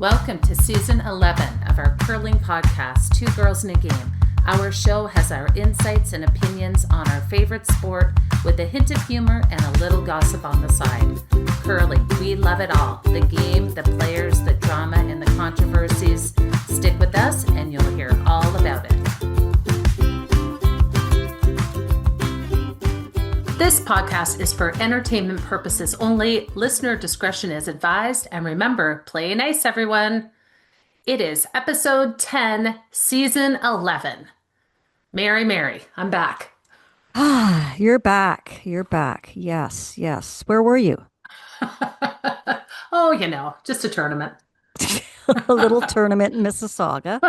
Welcome to season 11 of our curling podcast, Two Girls in a Game. Our show has our insights and opinions on our favorite sport with a hint of humor and a little gossip on the side. Curling, we love it all. The game, the players, the drama, and the controversies. Stick with us and you'll hear all about it. This podcast is for entertainment purposes only. Listener discretion is advised. And remember, play nice, everyone. It is episode 10, season 11. Mary, I'm back. Ah, you're back. You're back. Yes, yes. Where were you? Oh, just a tournament. A little tournament in Mississauga.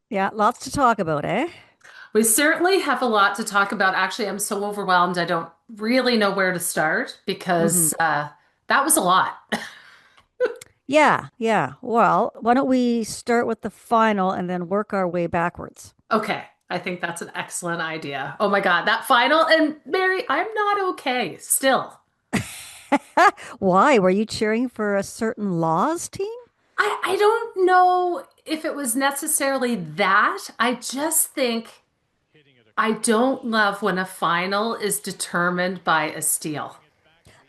Yeah, lots to talk about, eh? We certainly have a lot to talk about. Actually, I'm so overwhelmed. I don't really know where to start because that was a lot. Yeah. Well, why don't we start with the final and then work our way backwards? Okay, I think that's an excellent idea. Oh my God, that final. And Mary, I'm not okay still. Why? Were you cheering for a certain Laws team? I don't know if it was necessarily that. I just think I don't love when a final is determined by a steal.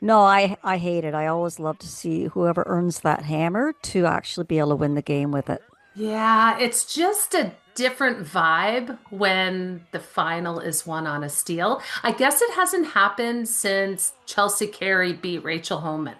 No, I hate it. I always love to see whoever earns that hammer to actually be able to win the game with it. Yeah, it's just a different vibe when the final is won on a steal. I guess it hasn't happened since Chelsea Carey beat Rachel Homan.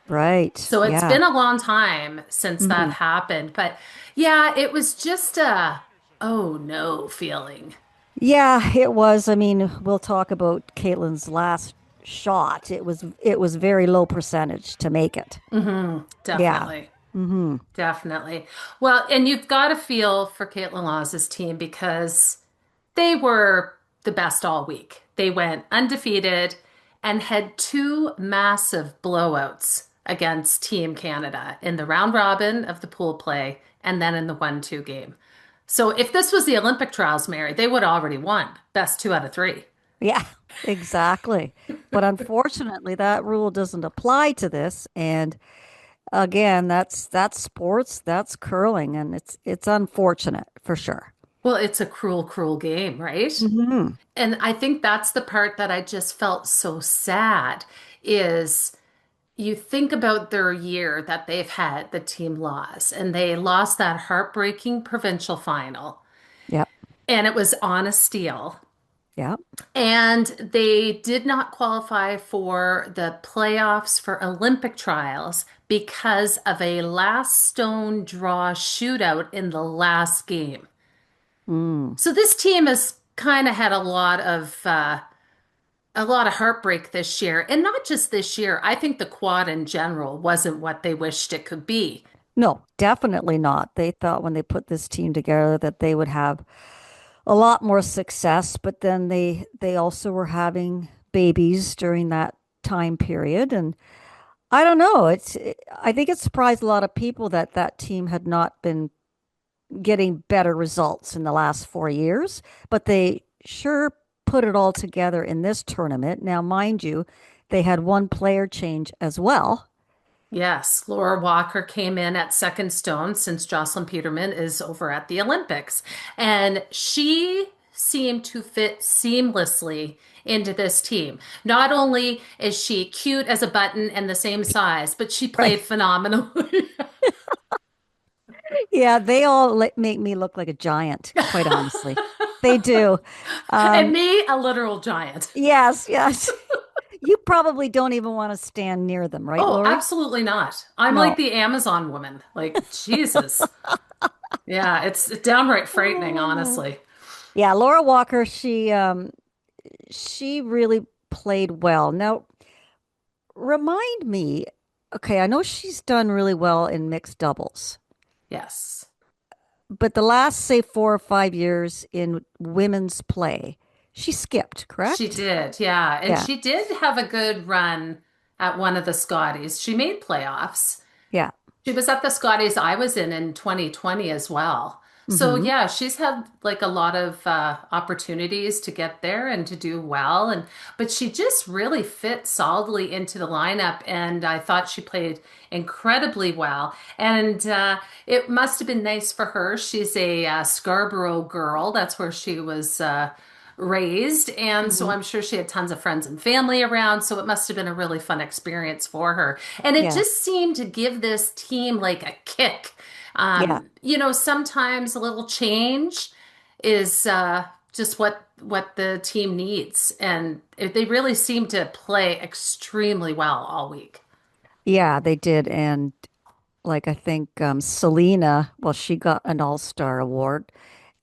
Right. So it's Yeah. been a long time since that Mhm. happened. But yeah, it was just a oh no feeling. Yeah, it was. I mean, we'll talk about Caitlin's last shot. It was very low percentage to make it. Yeah. Definitely. Hmm. Definitely. Well, and you've got to feel for Caitlin Laws's team because they were the best all week. They went undefeated and had two massive blowouts against Team Canada in the round robin of the pool play and then in the 1-2 game. So if this was the Olympic trials, Mary, they would have already won. Best two out of three. Yeah, exactly. But unfortunately, that rule doesn't apply to this. And again, that's sports, that's curling, and it's unfortunate for sure. Well, it's a cruel, cruel game, right? Hmm. And I think that's the part that I just felt so sad is you think about their year that they've had, the team loss, and they lost that heartbreaking provincial final, Yep. and it was on a steal. Yep. And they did not qualify for the playoffs for Olympic trials because of a last stone draw shootout in the last game. Mm. So this team has kind of had a lot of heartbreak this year, and not just this year. I think the quad in general wasn't what they wished it could be. No, definitely not. They thought when they put this team together that they would have a lot more success, but then they also were having babies during that time period, and I don't know. I think it surprised a lot of people that that team had not been getting better results in the last 4 years, but they sure put it all together in this tournament. Now, mind you, they had one player change as well. Yes, Laura Walker came in at second stone since Jocelyn Peterman is over at the Olympics. And she seemed to fit seamlessly into this team. Not only is she cute as a button and the same size, but she Right. played phenomenally. Yeah, they all make me look like a giant, quite honestly. They do. And Um, me, a literal giant. yes. You probably don't even want to stand near them, right, Oh, Lori? absolutely not. I'm like No. the Amazon woman. Like, Jesus. Yeah, it's downright frightening, Oh. honestly. Yeah, Laura Walker, she really played well. Now, remind me, okay, I know she's done really well in mixed doubles, Yes. but the last, say, 4 or 5 years in women's play, she skipped, She correct? did, yeah. And Yeah, she did have a good run at one of the Scotties. She made playoffs. yeah. She was at the Scotties I was in 2020 as well. So Hmm. yeah, she's had like a lot of opportunities to get there and to do well, and but she just really fit solidly into the lineup, and I thought she played incredibly well. And it must have been nice for her. She's a Scarborough girl. That's where she was raised, and so Hmm. I'm sure she had tons of friends and family around. So it must have been a really fun experience for her, and it Yeah. just seemed to give this team like a kick. Yeah. Sometimes a little change is just what the team needs, and they really seem to play extremely well all week. Yeah, they did. And like I think Selena, well, she got an All-Star award.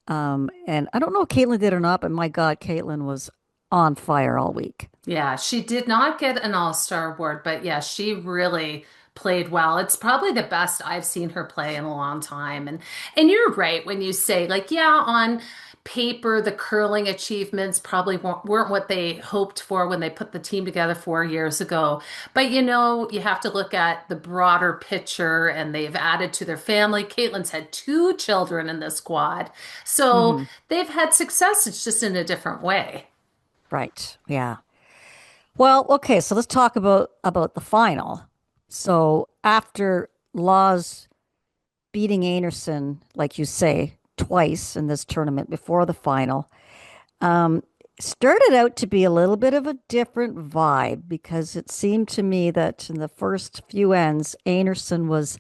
And I don't know if Caitlin did or not, but my God, Caitlin was on fire all week. Yeah, she did not get an All-Star award, but yeah, she really played well. It's probably the best I've seen her play in a long time. And you're right when you say like, yeah, on paper the curling achievements probably weren't what they hoped for when they put the team together 4 years ago. But you have to look at the broader picture and they've added to their family. Caitlin's had two children in the squad. So Hmm. they've had success. It's just in a different way. Right. Yeah. Well, okay, so let's talk about the final. So after Laws beating Anderson, like you say, twice in this tournament before the final, um, started out to be a little bit of a different vibe because it seemed to me that in the first few ends, Anderson was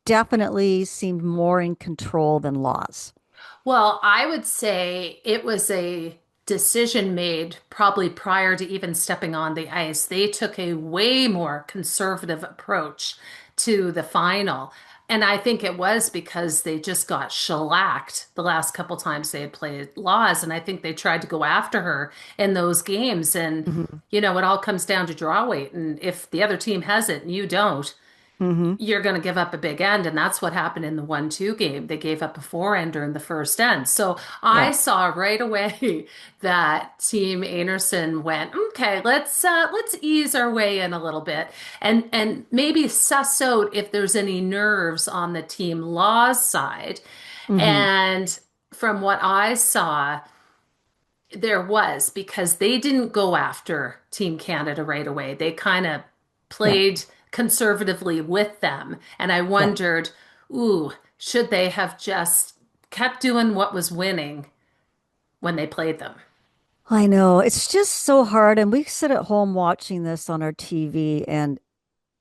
definitely seemed more in control than Laws. Well, I would say it was a decision made probably prior to even stepping on the ice. They took a way more conservative approach to the final. And I think it was because they just got shellacked the last couple times they had played Laws. And I think they tried to go after her in those games. And, Hmm. it all comes down to draw weight. And if the other team has it and you don't, Hmm. you're going to give up a big end. And that's what happened in the 1-2 game. They gave up a four-ender in the first end. So I Yeah. saw right away that Team Anderson went, okay, let's ease our way in a little bit and maybe suss out if there's any nerves on the Team Laws side. Hmm. And from what I saw, there was because they didn't go after Team Canada right away. They kind of Yeah. played conservatively with them. And I Yeah. wondered, ooh, should they have just kept doing what was winning when they played them? I know. It's just so hard. And we sit at home watching this on our TV. And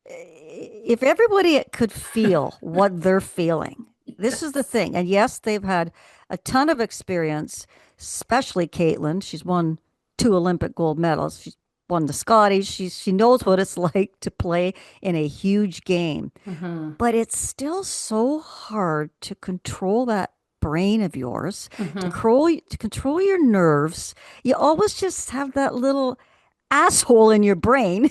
if everybody could feel what they're feeling, this is the Yes. thing. And yes, they've had a ton of experience, especially Caitlin. She's won two Olympic gold medals. She's won the Scotties. She knows what it's like to play in a huge game. Hmm. But it's still so hard to control that brain of yours, Hmm. to control your nerves. You always just have that little asshole in your brain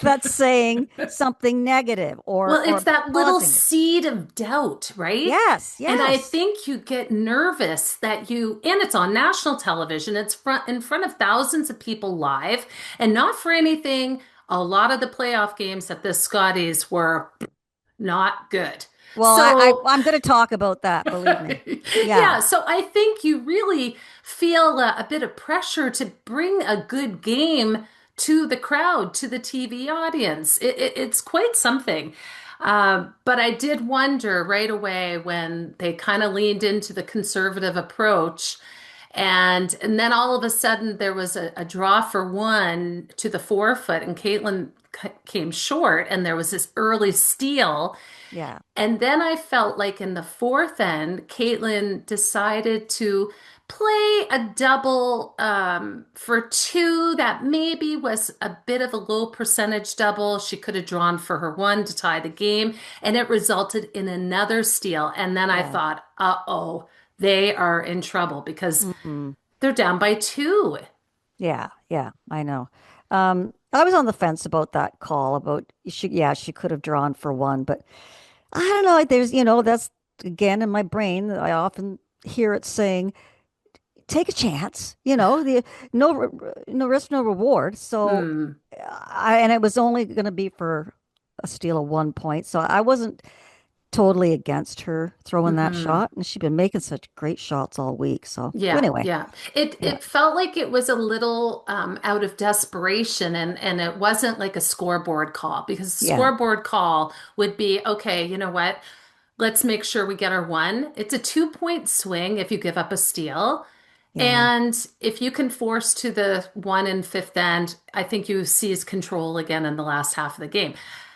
that's saying something negative Well, it's or that little causing it. seed of doubt, right? Yes, And I yes. think you get nervous and it's on national television. It's in front of thousands of people live, and not for anything. A lot of the playoff games at the Scotties were not good. Well, So, I'm going to talk about that, believe me. Yeah. yeah, so I think you really feel a bit of pressure to bring a good game to the crowd, to the TV audience. It's quite something. But I did wonder right away when they kind of leaned into the conservative approach. And then all of a sudden there was a draw for one to the forefoot, and Caitlin came short, and there was this early steal. Yeah. And then I felt like in the fourth end, Caitlin decided to play a double for two that maybe was a bit of a low percentage double. She could have drawn for her one to tie the game, and it resulted in another steal. And then I Yeah. thought, uh-oh, they are in trouble because Hmm. they're down by two. Yeah. Yeah. I know. I was on the fence about that call about yeah, she could have drawn for one, but I don't know. There's, that's again in my brain. I often hear it saying, "Take a chance." No risk, no reward. So, Hmm. and it was only going to be for a steal of 1 point. So I wasn't. totally against her throwing that Hmm. shot, and she'd been making such great shots all week. So Yeah, anyway, yeah. It yeah, it felt like it was a little out of desperation, and it wasn't like a scoreboard call, because a yeah, scoreboard call would be, okay, you know what? Let's make sure we get our one. It's a 2 point swing if you give up a steal. yeah. And if you can force to the one and fifth end, I think you seize control again in the last half of the game.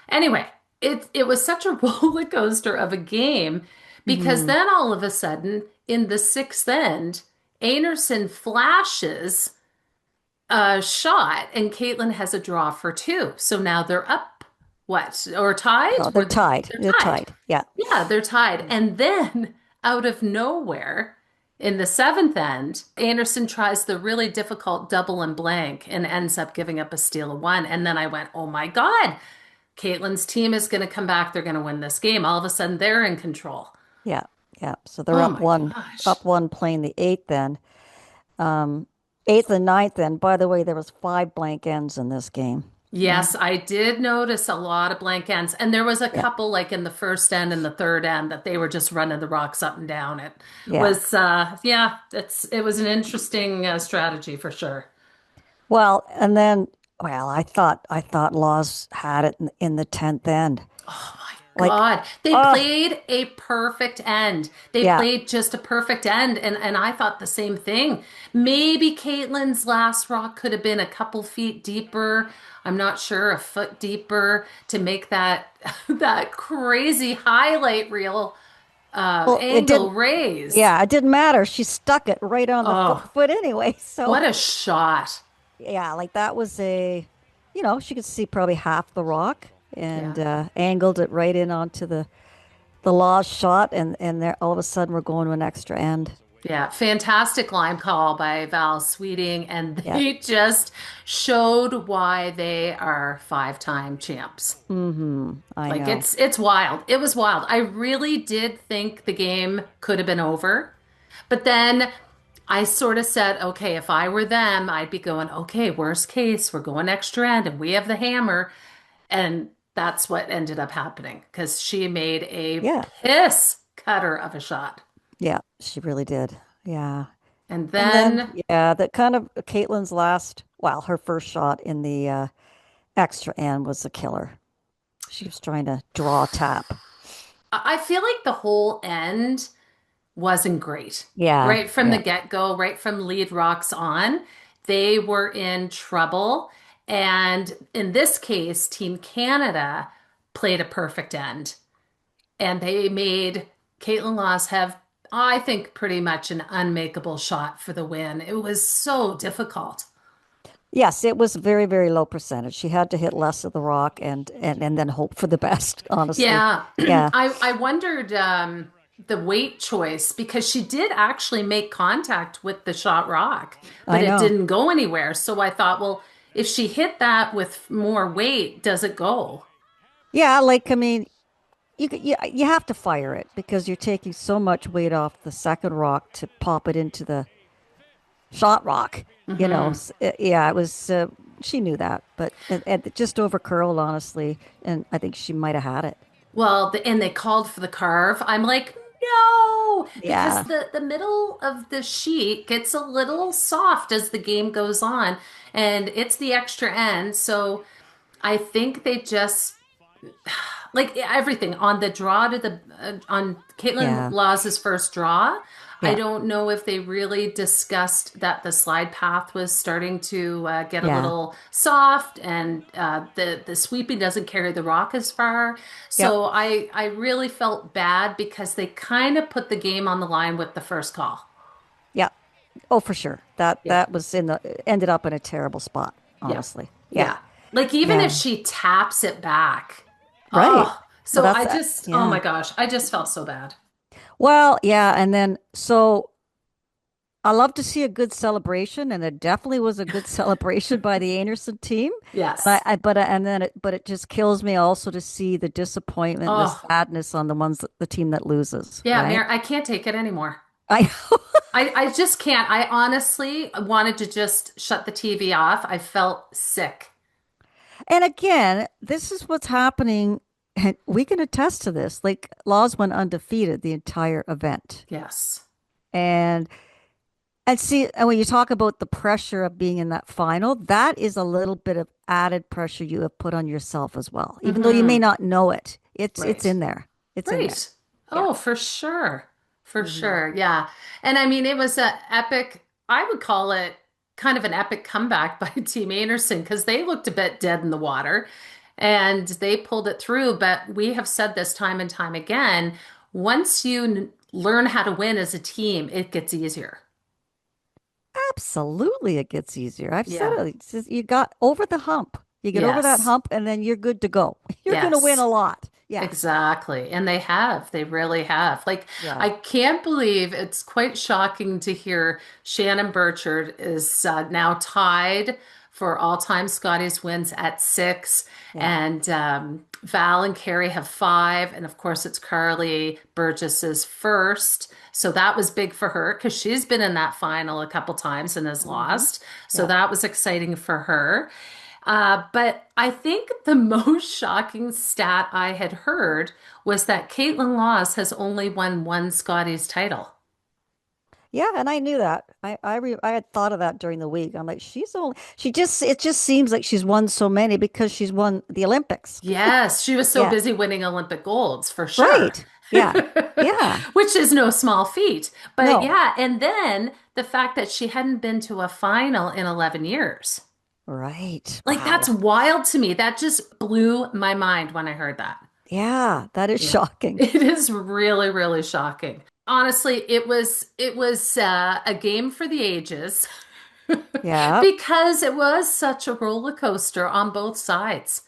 Anyway, it was such a roller coaster of a game, because Hmm. then all of a sudden in the sixth end, Anderson flashes a shot and Caitlin has a draw for two. So now they're up, what, or tied? Oh, they're tied. They're They're tied. tied. Yeah. Yeah, they're tied. And then out of nowhere, in the seventh end, Anderson tries the really difficult double and blank and ends up giving up a steal of one. And then I went, oh my God, Caitlin's team is going to come back. They're going to win this game. All of a sudden, they're in control. Yeah. Yeah. So they're Oh my gosh. up one playing the eighth then. Um, eighth and ninth then. By the way, there was five blank ends in this game. Yeah. Yes, I did notice a lot of blank ends. And there was a Yeah. couple, like in the first end and the third end, that they were just running the rocks up and down. It Yeah. was, yeah, it was an interesting strategy for sure. Well, and then, well, I thought Laws had it in the tenth end. Oh my Like, God. They oh, played a perfect end. They yeah. played just a perfect end. And I thought the same thing. Maybe Caitlin's last rock could have been a couple feet deeper. I'm not sure, a foot deeper to make that that crazy highlight reel Well, it angle didn't. raise. Yeah, it didn't matter. She stuck it right on the Oh, foot anyway. So what a shot. yeah, like that was a, she could see probably half the rock Yeah. and angled it right in onto the Laws shot, and there all of a sudden we're going to an extra end. Yeah, fantastic line call by Val Sweeting, and Yeah. they just showed why they are five-time champs. I Like know. it's wild. It was wild. I really did think the game could have been over, but then I sort of said, okay, if I were them, I'd be going, okay, worst case, we're going extra end and we have the hammer. And that's what ended up happening, because she made a Yeah. piss cutter of a shot. Yeah, she really did. Yeah. And And then then yeah, that kind of Caitlin's last, well, her first shot in the extra end was a killer. She was trying to draw a tap. I feel like the whole end wasn't great. Yeah. Right from the Yeah. get-go, right from lead rocks on, they were in trouble. And in this case, Team Canada played a perfect end. And they made Caitlin Laws have, I think, pretty much an unmakeable shot for the win. It was so difficult. Yes, it was very, very low percentage. She had to hit less of the rock and then hope for the best, honestly. Yeah, Yeah. I wondered the weight choice, because she did actually make contact with the shot rock, but I it know. didn't go anywhere. So I thought, well, if she hit that with more weight, does it go? Yeah, like I mean, you have to fire it because you're taking so much weight off the second rock to pop it into the shot rock. Hmm. Yeah, it was. She knew that, but it just over curled, honestly, and I think she might have had it. Well, and they called for the carve. I'm like, no, because Yeah, the middle of the sheet gets a little soft as the game goes on, and it's the extra end. So I think they just, like everything on the draw to the on Caitlin yeah, Laws's first draw. I yeah, don't know if they really discussed that the slide path was starting to get a yeah, little soft, and the sweeping doesn't carry the rock as far. yep, So I really felt bad, because they kind of put the game on the line with the first call. yeah. Oh, for sure. Yeah. That was in the ended up in a terrible spot, Yeah. honestly. Yeah, Yeah. Like even yeah. if she taps it back. Right. Oh, Well, so that's I just, oh yeah. my gosh, I just felt so bad. Well, yeah, and then so I love to see a good celebration, and it definitely was a good celebration by the Anderson team. Yes. But it just kills me also to see the disappointment and the Oh, sadness on the team that loses, yeah, right? Mayor, I can't take it anymore. I I just can't. I honestly wanted to just shut the TV off. I felt sick. and again, this is what's happening. And we can attest to this. Like Laws went undefeated the entire event. Yes. And see, and when you talk about the pressure of being in that final, that is a little bit of added pressure you have put on yourself as well. Even though you may Hmm. not know it. It's Right. in there. It's in there. Right. Yeah. Oh, for sure. For Hmm. sure. Yeah. And I mean, it was a epic, I would call it kind of an epic comeback by Team Anderson because they looked a bit dead in the water and they pulled it through. But we have said this time and time again, once you learn how to win as a team, it gets easier. Absolutely, it gets easier. I've said Yeah. it. It's just, you got over the hump. You get over that Yes. hump, and then you're good to go. You're going to win Yes. a lot. Yeah. Exactly. And they have. They really have. Like, Yeah. I can't believe it's quite shocking to hear Shannon Burchard is now tied for all-time Scotties wins at 6. Yeah. And Val and Carrie have 5. And of course, it's Carly Burgess's first. So that was big for her because she's been in that final a couple times and has Hmm. lost. So Yeah. that was exciting for her. But I think the most shocking stat I had heard was that Caitlin Laws has only won one Scotties title. Yeah, and I knew that. I had thought of that during the week. I'm like, she just it just seems like she's won so many because she's won the Olympics. Yes, she was so Yeah. busy winning Olympic golds for sure, Right. Yeah. Yeah. which is no small feat. But No. yeah, and then the fact that she hadn't been to a final in 11 years. Right. Like, that's Wow. wild to me. That just blew my mind when I heard that. Yeah, that is Yeah. shocking. It is really, really shocking. Honestly, it was a game for the ages Yeah. because it was such a roller coaster on both sides.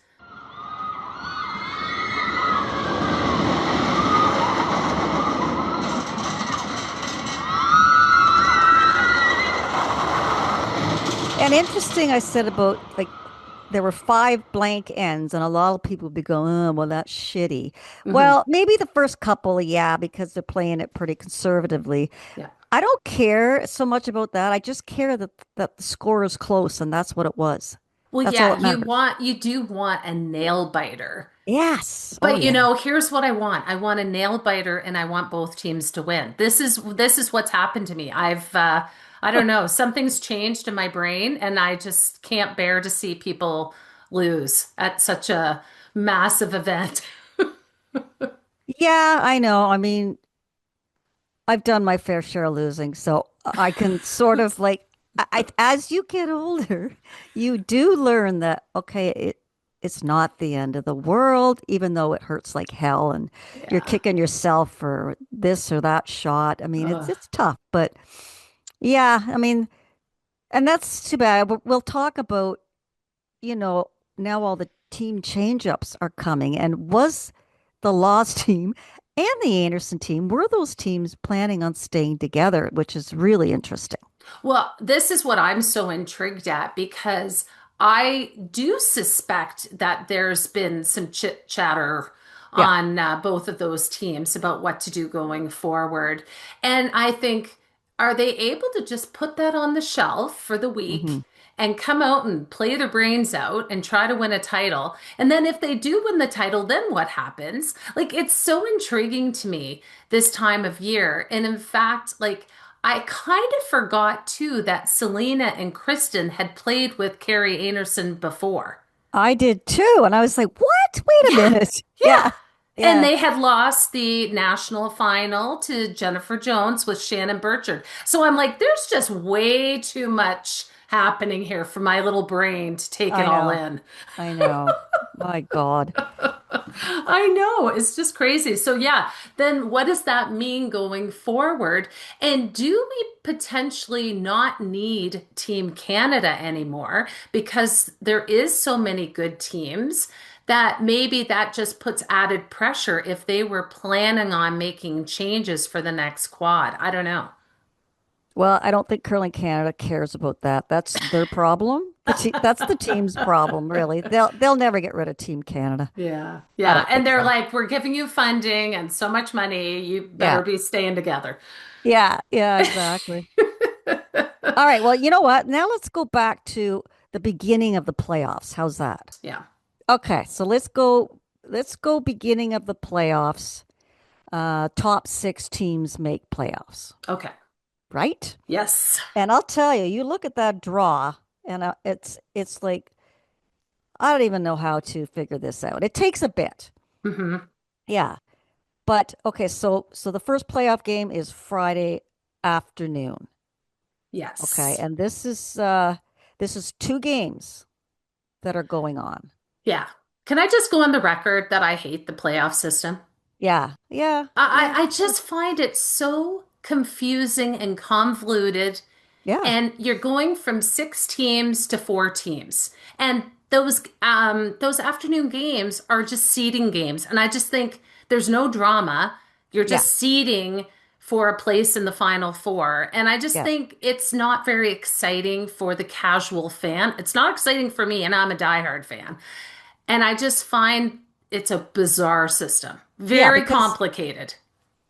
And interesting, I said about like there were five blank ends, and a lot of people would be going, oh, well, that's shitty. Hmm. Well, maybe the first couple, yeah, because they're playing it pretty conservatively. Yeah. I don't care so much about that. I just care that the score is close, and that's what it was. Well, That's all yeah, that matters. you do want a nail biter. Yes. Oh But yeah. here's what I want. I want a nail biter and I want both teams to win. This is what's happened to me. I don't know, something's changed in my brain and I just can't bear to see people lose at such a massive event. Yeah, I know. I mean, I've done my fair share of losing, so I can sort of like as you get older, you do learn that okay, it's not the end of the world, even though it hurts like hell and you're Yeah. kicking yourself for this or that shot. I mean, Ugh. it's tough, but yeah, I mean, and that's too bad. We'll talk about, you know, now all the team change-ups are coming, and was the Laws team and the Anderson team, were those teams planning on staying together, which is really interesting. Well, this is what I'm so intrigued at because I do suspect that there's been some chit chatter Yeah. on both of those teams about what to do going forward. And I think, are they able to just put that on the shelf for the Hmm. week and come out and play their brains out and try to win a title? And then if they do win the title, then what happens? Like, it's so intriguing to me this time of year. And in fact, like, I kind of forgot too that Selena and Kristen had played with Carrie Anderson before. I did too. And I was like, what? Wait a Yeah, minute. yeah. Yeah. And Yeah. they had lost the national final to Jennifer Jones with Shannon Burchard. So I'm like, there's just way too much happening here for my little brain to take it I all know. in. I know. My God. I know, it's just crazy. So, yeah, then what does that mean going forward? And do we potentially not need Team Canada anymore because there is so many good teams that maybe that just puts added pressure if they were planning on making changes for the next quad? I don't know. Well, I don't think Curling Canada cares about that. That's their problem. That's the team's problem, really. They'll never get rid of Team Canada. Yeah. I Yeah. don't And think they're so. like, we're giving you funding and so much money. You better Yeah. be staying together. Yeah. Yeah, exactly. All right. Well, you know what? Now let's go back to the beginning of the playoffs. How's that? Yeah. Okay. So let's go. let's go beginning of the playoffs. Top six teams make playoffs, Okay. right? Yes. And I'll tell you, you look at that draw, and it's like I don't even know how to figure this out. It takes a bit. Hmm. Yeah. But okay, so the first playoff game is Friday afternoon. Okay. Yes. And this is two games that are going on. Yeah. Can I just go on the record that I hate the playoff system? Yeah. Yeah. I, Yeah. I I just find it so confusing and convoluted. Yeah. And you're going from six teams to four teams. And those afternoon games are just seeding games. And I just think there's no drama. You're Yeah. just seeding for a place in the final four. And I just Yeah. think it's not very exciting for the casual fan. It's not exciting for me, and I'm a diehard fan. And I just find it's a bizarre system. Yeah, Very complicated.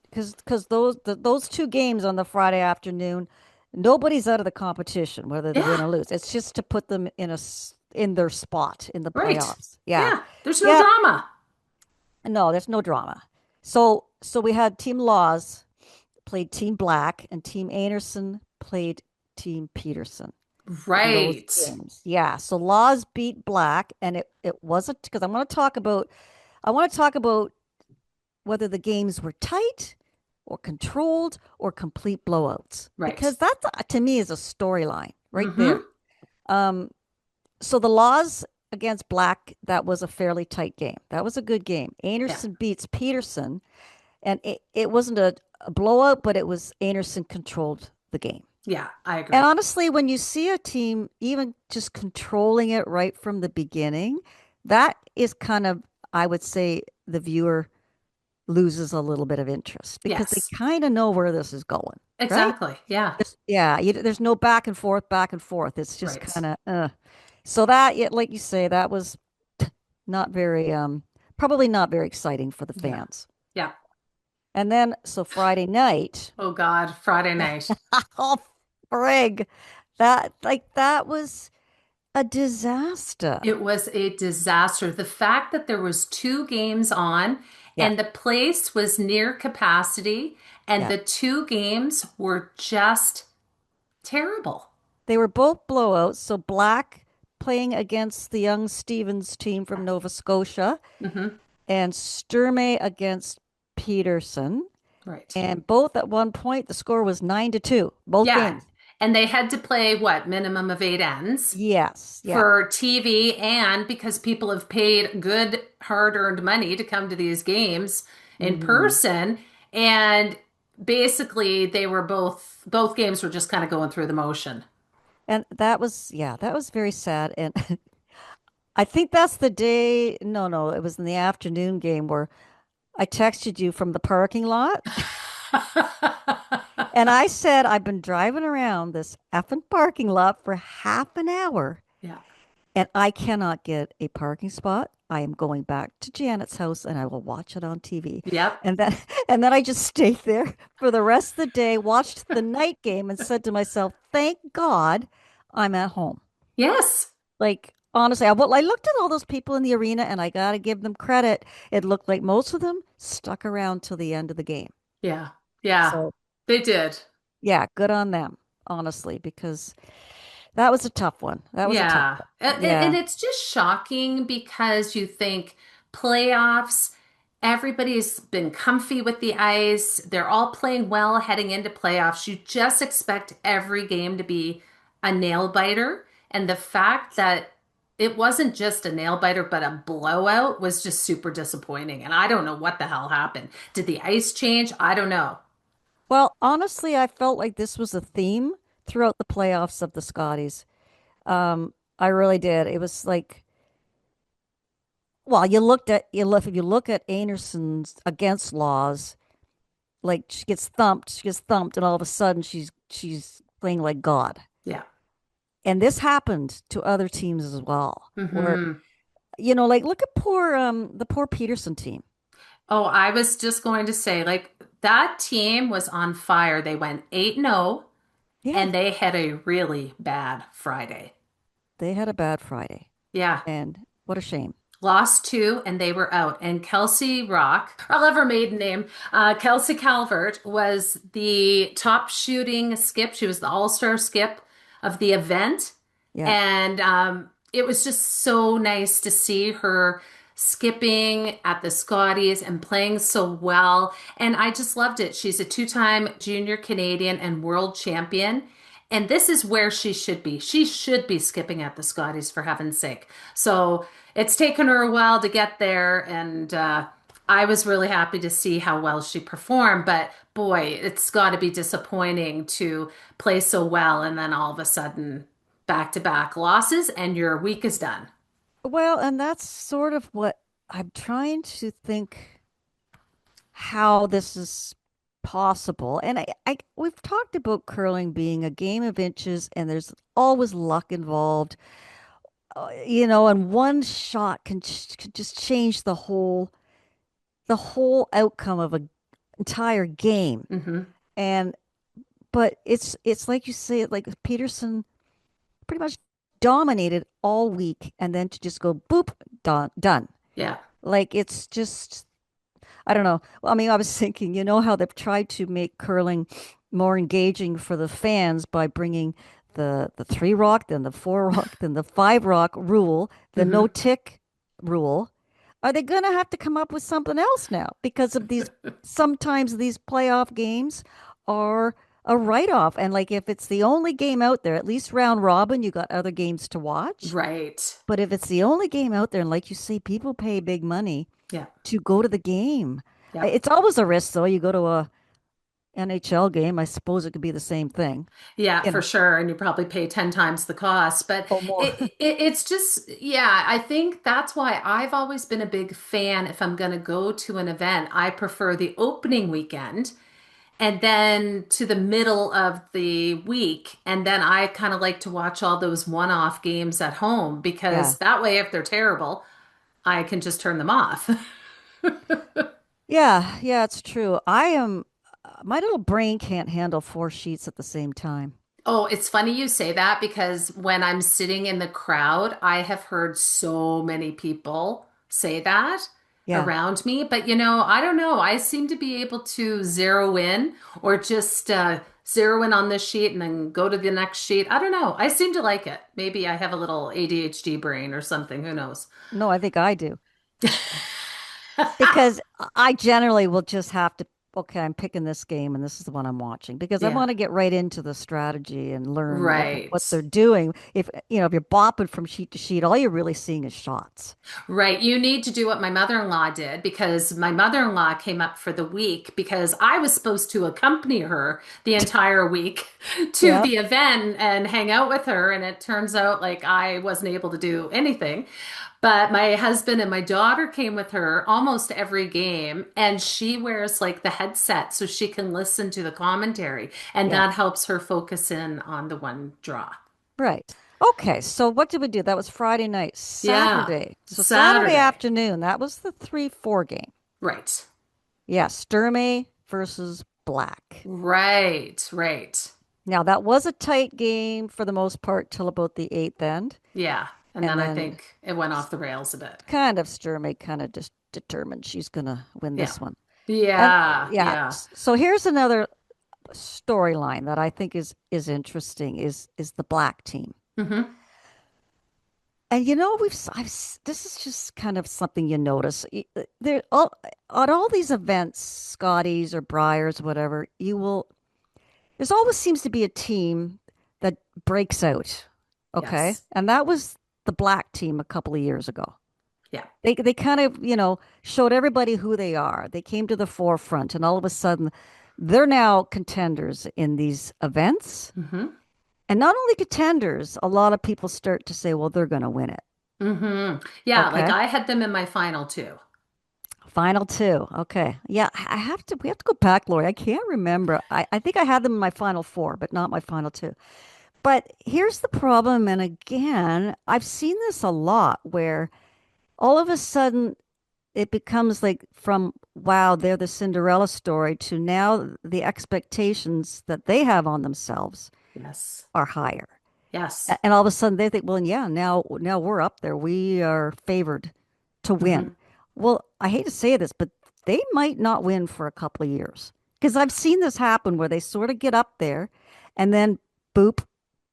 because those two games on the Friday afternoon, nobody's out of the competition, whether they win Yeah, or lose. It's just to put them in their spot in the right. playoffs. Yeah. Yeah, there's no Yeah. drama. No, there's no drama. So we had Team Laws played Team Black and Team Anderson played Team Peterson in those Right. games. Yeah. So Laws beat Black and it wasn't because I want to talk about whether the games were tight or controlled or complete blowouts Right. because that to me is a storyline right there. Hmm. Um, so the Laws against Black, that was a fairly tight game. That was a good game. Yeah. Anderson beats Peterson, and it wasn't a blowout, but it was Anderson controlled the game. Yeah, I And agree. honestly, when you see a team even just controlling it right from the beginning, that is kind of, I would say, the viewer loses a little bit of interest because they Yes. kind of know where this is going, right? Exactly. Yeah. Yeah, there's no back and forth, back and forth. It's just Right. kind of, so that, yeah, like you say, that was not very, probably not very exciting for the Yeah. fans. Yeah. And then, so Friday night, Oh God, Friday night. oh, frig, that was a disaster. It was a disaster. The fact that there was two games on Yeah, and the place was near capacity and yeah. the two games were just terrible. They were both blowouts. So Black playing against the young Stevens team from Nova Scotia Hmm. and Sturmey against Peterson. Right. And both at one point, the score was 9-2, both Yeah. games. And they had to play what, minimum of eight ends Yes. Yeah. for TV and because people have paid good hard-earned money to come to these games in Hmm. person. And basically they were both games were just kind of going through the motion. And that was, yeah, that was very sad. And I think that's the day, no, it was in the afternoon game where I texted you from the parking lot. And I said, I've been driving around this effing parking lot for half an hour Yeah. and I cannot get a parking spot. I am going back to Janet's house and I will watch it on TV. Yep. And then and then I just stayed there for the rest of the day, watched the night game and said to myself, "Thank God I'm at home." Yes. Like honestly, I looked at all those people in the arena and I got to give them credit. It looked like most of them stuck around till the end of the game. Yeah. Yeah. So, They did. yeah, good on them, honestly, because that was a tough one. That was a tough Yeah. one. And Yeah. it's just shocking because you think playoffs, everybody's been comfy with the ice. They're all playing well heading into playoffs. You just expect every game to be a nail biter. And the fact that it wasn't just a nail biter, but a blowout was just super disappointing. And I don't know what the hell happened. Did the ice change? I don't know. Well, honestly, I felt like this was a theme throughout the playoffs of the Scotties. I really did. It was like, well, if you look at Anderson's against laws, like she gets thumped, and all of a sudden she's playing like God. Yeah. And this happened to other teams as well, where Hmm. like look at the poor Peterson team. Oh, I was just going to say, like, that team was on fire. They went 8-0 Yeah, and they had a really bad Friday. they had a bad Friday, Yeah. and what a shame. lost two, and they were out. And Kelsey Rock, I love her maiden name, Kelsey Calvert was the top shooting skip. She was the all-star skip of the event. Yeah. And it was just so nice to see her skipping at the Scotties and playing so well. And I just loved it. She's a two-time junior Canadian and world champion. And this is where she should be. She should be skipping at the Scotties for heaven's sake. So it's taken her a while to get there, and I was really happy to see how well she performed. But boy, it's got to be disappointing to play so well and then all of a sudden back-to-back losses and your week is done. Well, and that's sort of what I'm trying to think how this is possible. And we've talked about curling being a game of inches, and there's always luck involved. And one shot can just change the whole outcome of an entire game. Hmm. And but it's like you say, like Peterson pretty much dominated all week, and then to just go boop, done. Yeah. Like it's just I don't know. Well, I mean, I was thinking, how they've tried to make curling more engaging for the fans by bringing the three rock, then the four rock, then the five rock rule, the no Hmm. tick rule. Are they going to have to come up with something else now? Because of these, sometimes these playoff games are a write-off. And like if it's the only game out there, at least round robin, you got other games to watch. Right. But if it's the only game out there, and like you say, people pay big money Yeah. to go to the game. Yep. It's always a risk, though. You go to a NHL game, I suppose it could be the same thing. Yeah, You for know, sure. And you probably pay 10 times the cost. But or more. it's just, yeah, I think that's why I've always been a big fan. If I'm going to go to an event, I prefer the opening weekend and then to the middle of the week. And then I kind of like to watch all those one-off games at home Yeah. because that way, if they're terrible, I can just turn them off. Yeah, yeah, it's true. My little brain can't handle four sheets at the same time. Oh, it's funny you say that because when I'm sitting in the crowd, I have heard so many people say that Yeah. around me. But I don't know. I seem to be able to zero in or just zero in on this sheet and then go to the next sheet. I don't know. I seem to like it. Maybe I have a little ADHD brain or something. Who knows? No, I think I do. Because I generally will just have to, okay, I'm picking this game and this is the one I'm watching because I Yeah, want to get right into the strategy and learn what right. they're doing. If you're bopping from sheet to sheet, all you're really seeing is shots. Right. You need to do what my mother-in-law did because my mother-in-law came up for the week because I was supposed to accompany her the entire week to Yeah. the event and hang out with her. And it turns out like I wasn't able to do anything. But my husband and my daughter came with her almost every game, and she wears like the headset so she can listen to the commentary, and Yeah. that helps her focus in on the one draw. Right. Okay. So what did we do? That was Friday night. Yeah. Saturday. So Saturday Saturday. afternoon, that was the 3-4 game. Right. Yeah. Sturmey versus Black. Right. Right. Now, that was a tight game for the most part till about the eighth end. Yeah. And And then I then think it went off the rails a bit. kind of Sturmey kind of just determined she's going to win Yeah. this one. And Yeah. yeah. Yeah. So here's another storyline that I think is interesting is the Black team. Hmm. And this is just kind of something you notice. There all at all these events, Scotties or Briars, whatever, there's always seems to be a team that breaks out. Okay. Yes. And that was the Black team a couple of years ago. Yeah. They kind of, showed everybody who they are. They came to the forefront, and all of a sudden they're now contenders in these events. Hmm. And not only contenders, a lot of people start to say, well, they're going to win it. Hmm. Yeah. Like Okay. I had them in my final two. Final two. Okay. Yeah, we have to go back, Lori. I can't remember. I think I had them in my final four, but not my final two. But here's the problem. And again, I've seen this a lot where all of a sudden it becomes like from, wow, they're the Cinderella story to now the expectations that they have on themselves Yes. are higher. Yes. And all of a sudden they think, well, yeah, now we're up there. We are favored. to Hmm. win. Well, I hate to say this, but they might not win for a couple of years because I've seen this happen where they sort of get up there and then boop,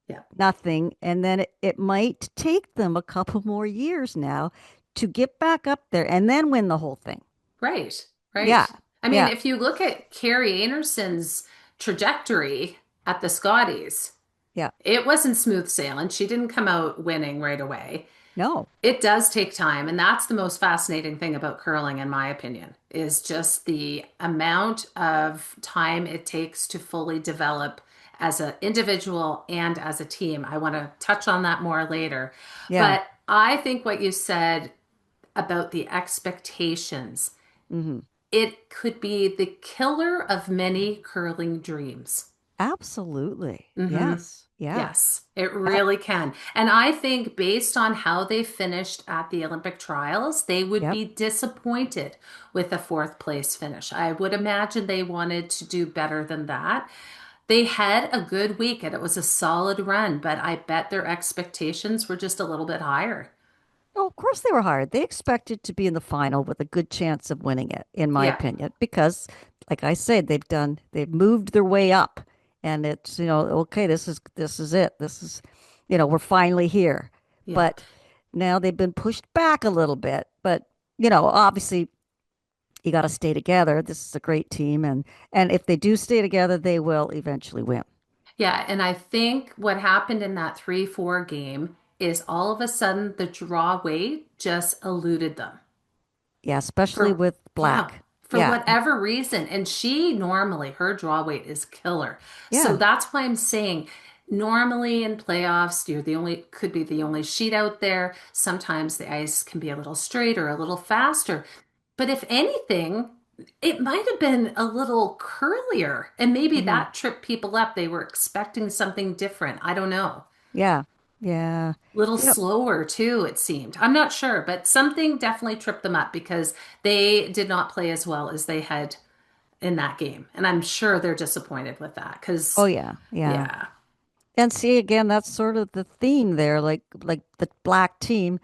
Yeah. nothing. And then it might take them a couple more years now to get back up there and then win the whole thing. Right. Yeah. Right. I mean, Yeah. if you look at Carrie Anderson's trajectory at the Scotties, Yeah. it wasn't smooth sailing. She didn't come out winning right away. No. It does take time, and that's the most fascinating thing about curling, in my opinion, is just the amount of time it takes to fully develop as an individual and as a team. I want to touch on that more later. Yeah. But I think what you said about the expectations, Hmm. it could be the killer of many curling dreams. Absolutely. Hmm. Yes. Yeah. Yes, it Uh, really can. And I think based on how they finished at the Olympic trials, they would yep. be disappointed with a fourth place finish. I would imagine they wanted to do better than that. They had a good week and it was a solid run, but I bet their expectations were just a little bit higher. Oh, of course they were hard. They expected to be in the final with a good chance of winning it, in my Yeah, opinion, because like I said, they've moved their way up and it's, okay, this is it. This is, we're finally here. yeah. But now they've been pushed back a little bit, but obviously you got to stay together. This is a great team and if they do stay together, they will eventually win. Yeah, and I think what happened in that 3-4 game is all of a sudden the draw weight just eluded them. Yeah, especially For with yeah, Black. for Yeah. whatever reason. And she normally her draw weight is killer. So Yeah. that's why I'm saying normally in playoffs, you're the only could be the only sheet out there. Sometimes the ice can be a little straighter, a little faster. But if anything, it might have been a little curlier. And maybe Hmm. that tripped people up. They were expecting something different. I don't know. Yeah. Yeah. Little Yep. slower too, it seemed. I'm not sure, but something definitely tripped them up because they did not play as well as they had in that game. And I'm sure they're disappointed with that Oh because, yeah, yeah. yeah. And see again, that's sort of the theme there. Like the Black team,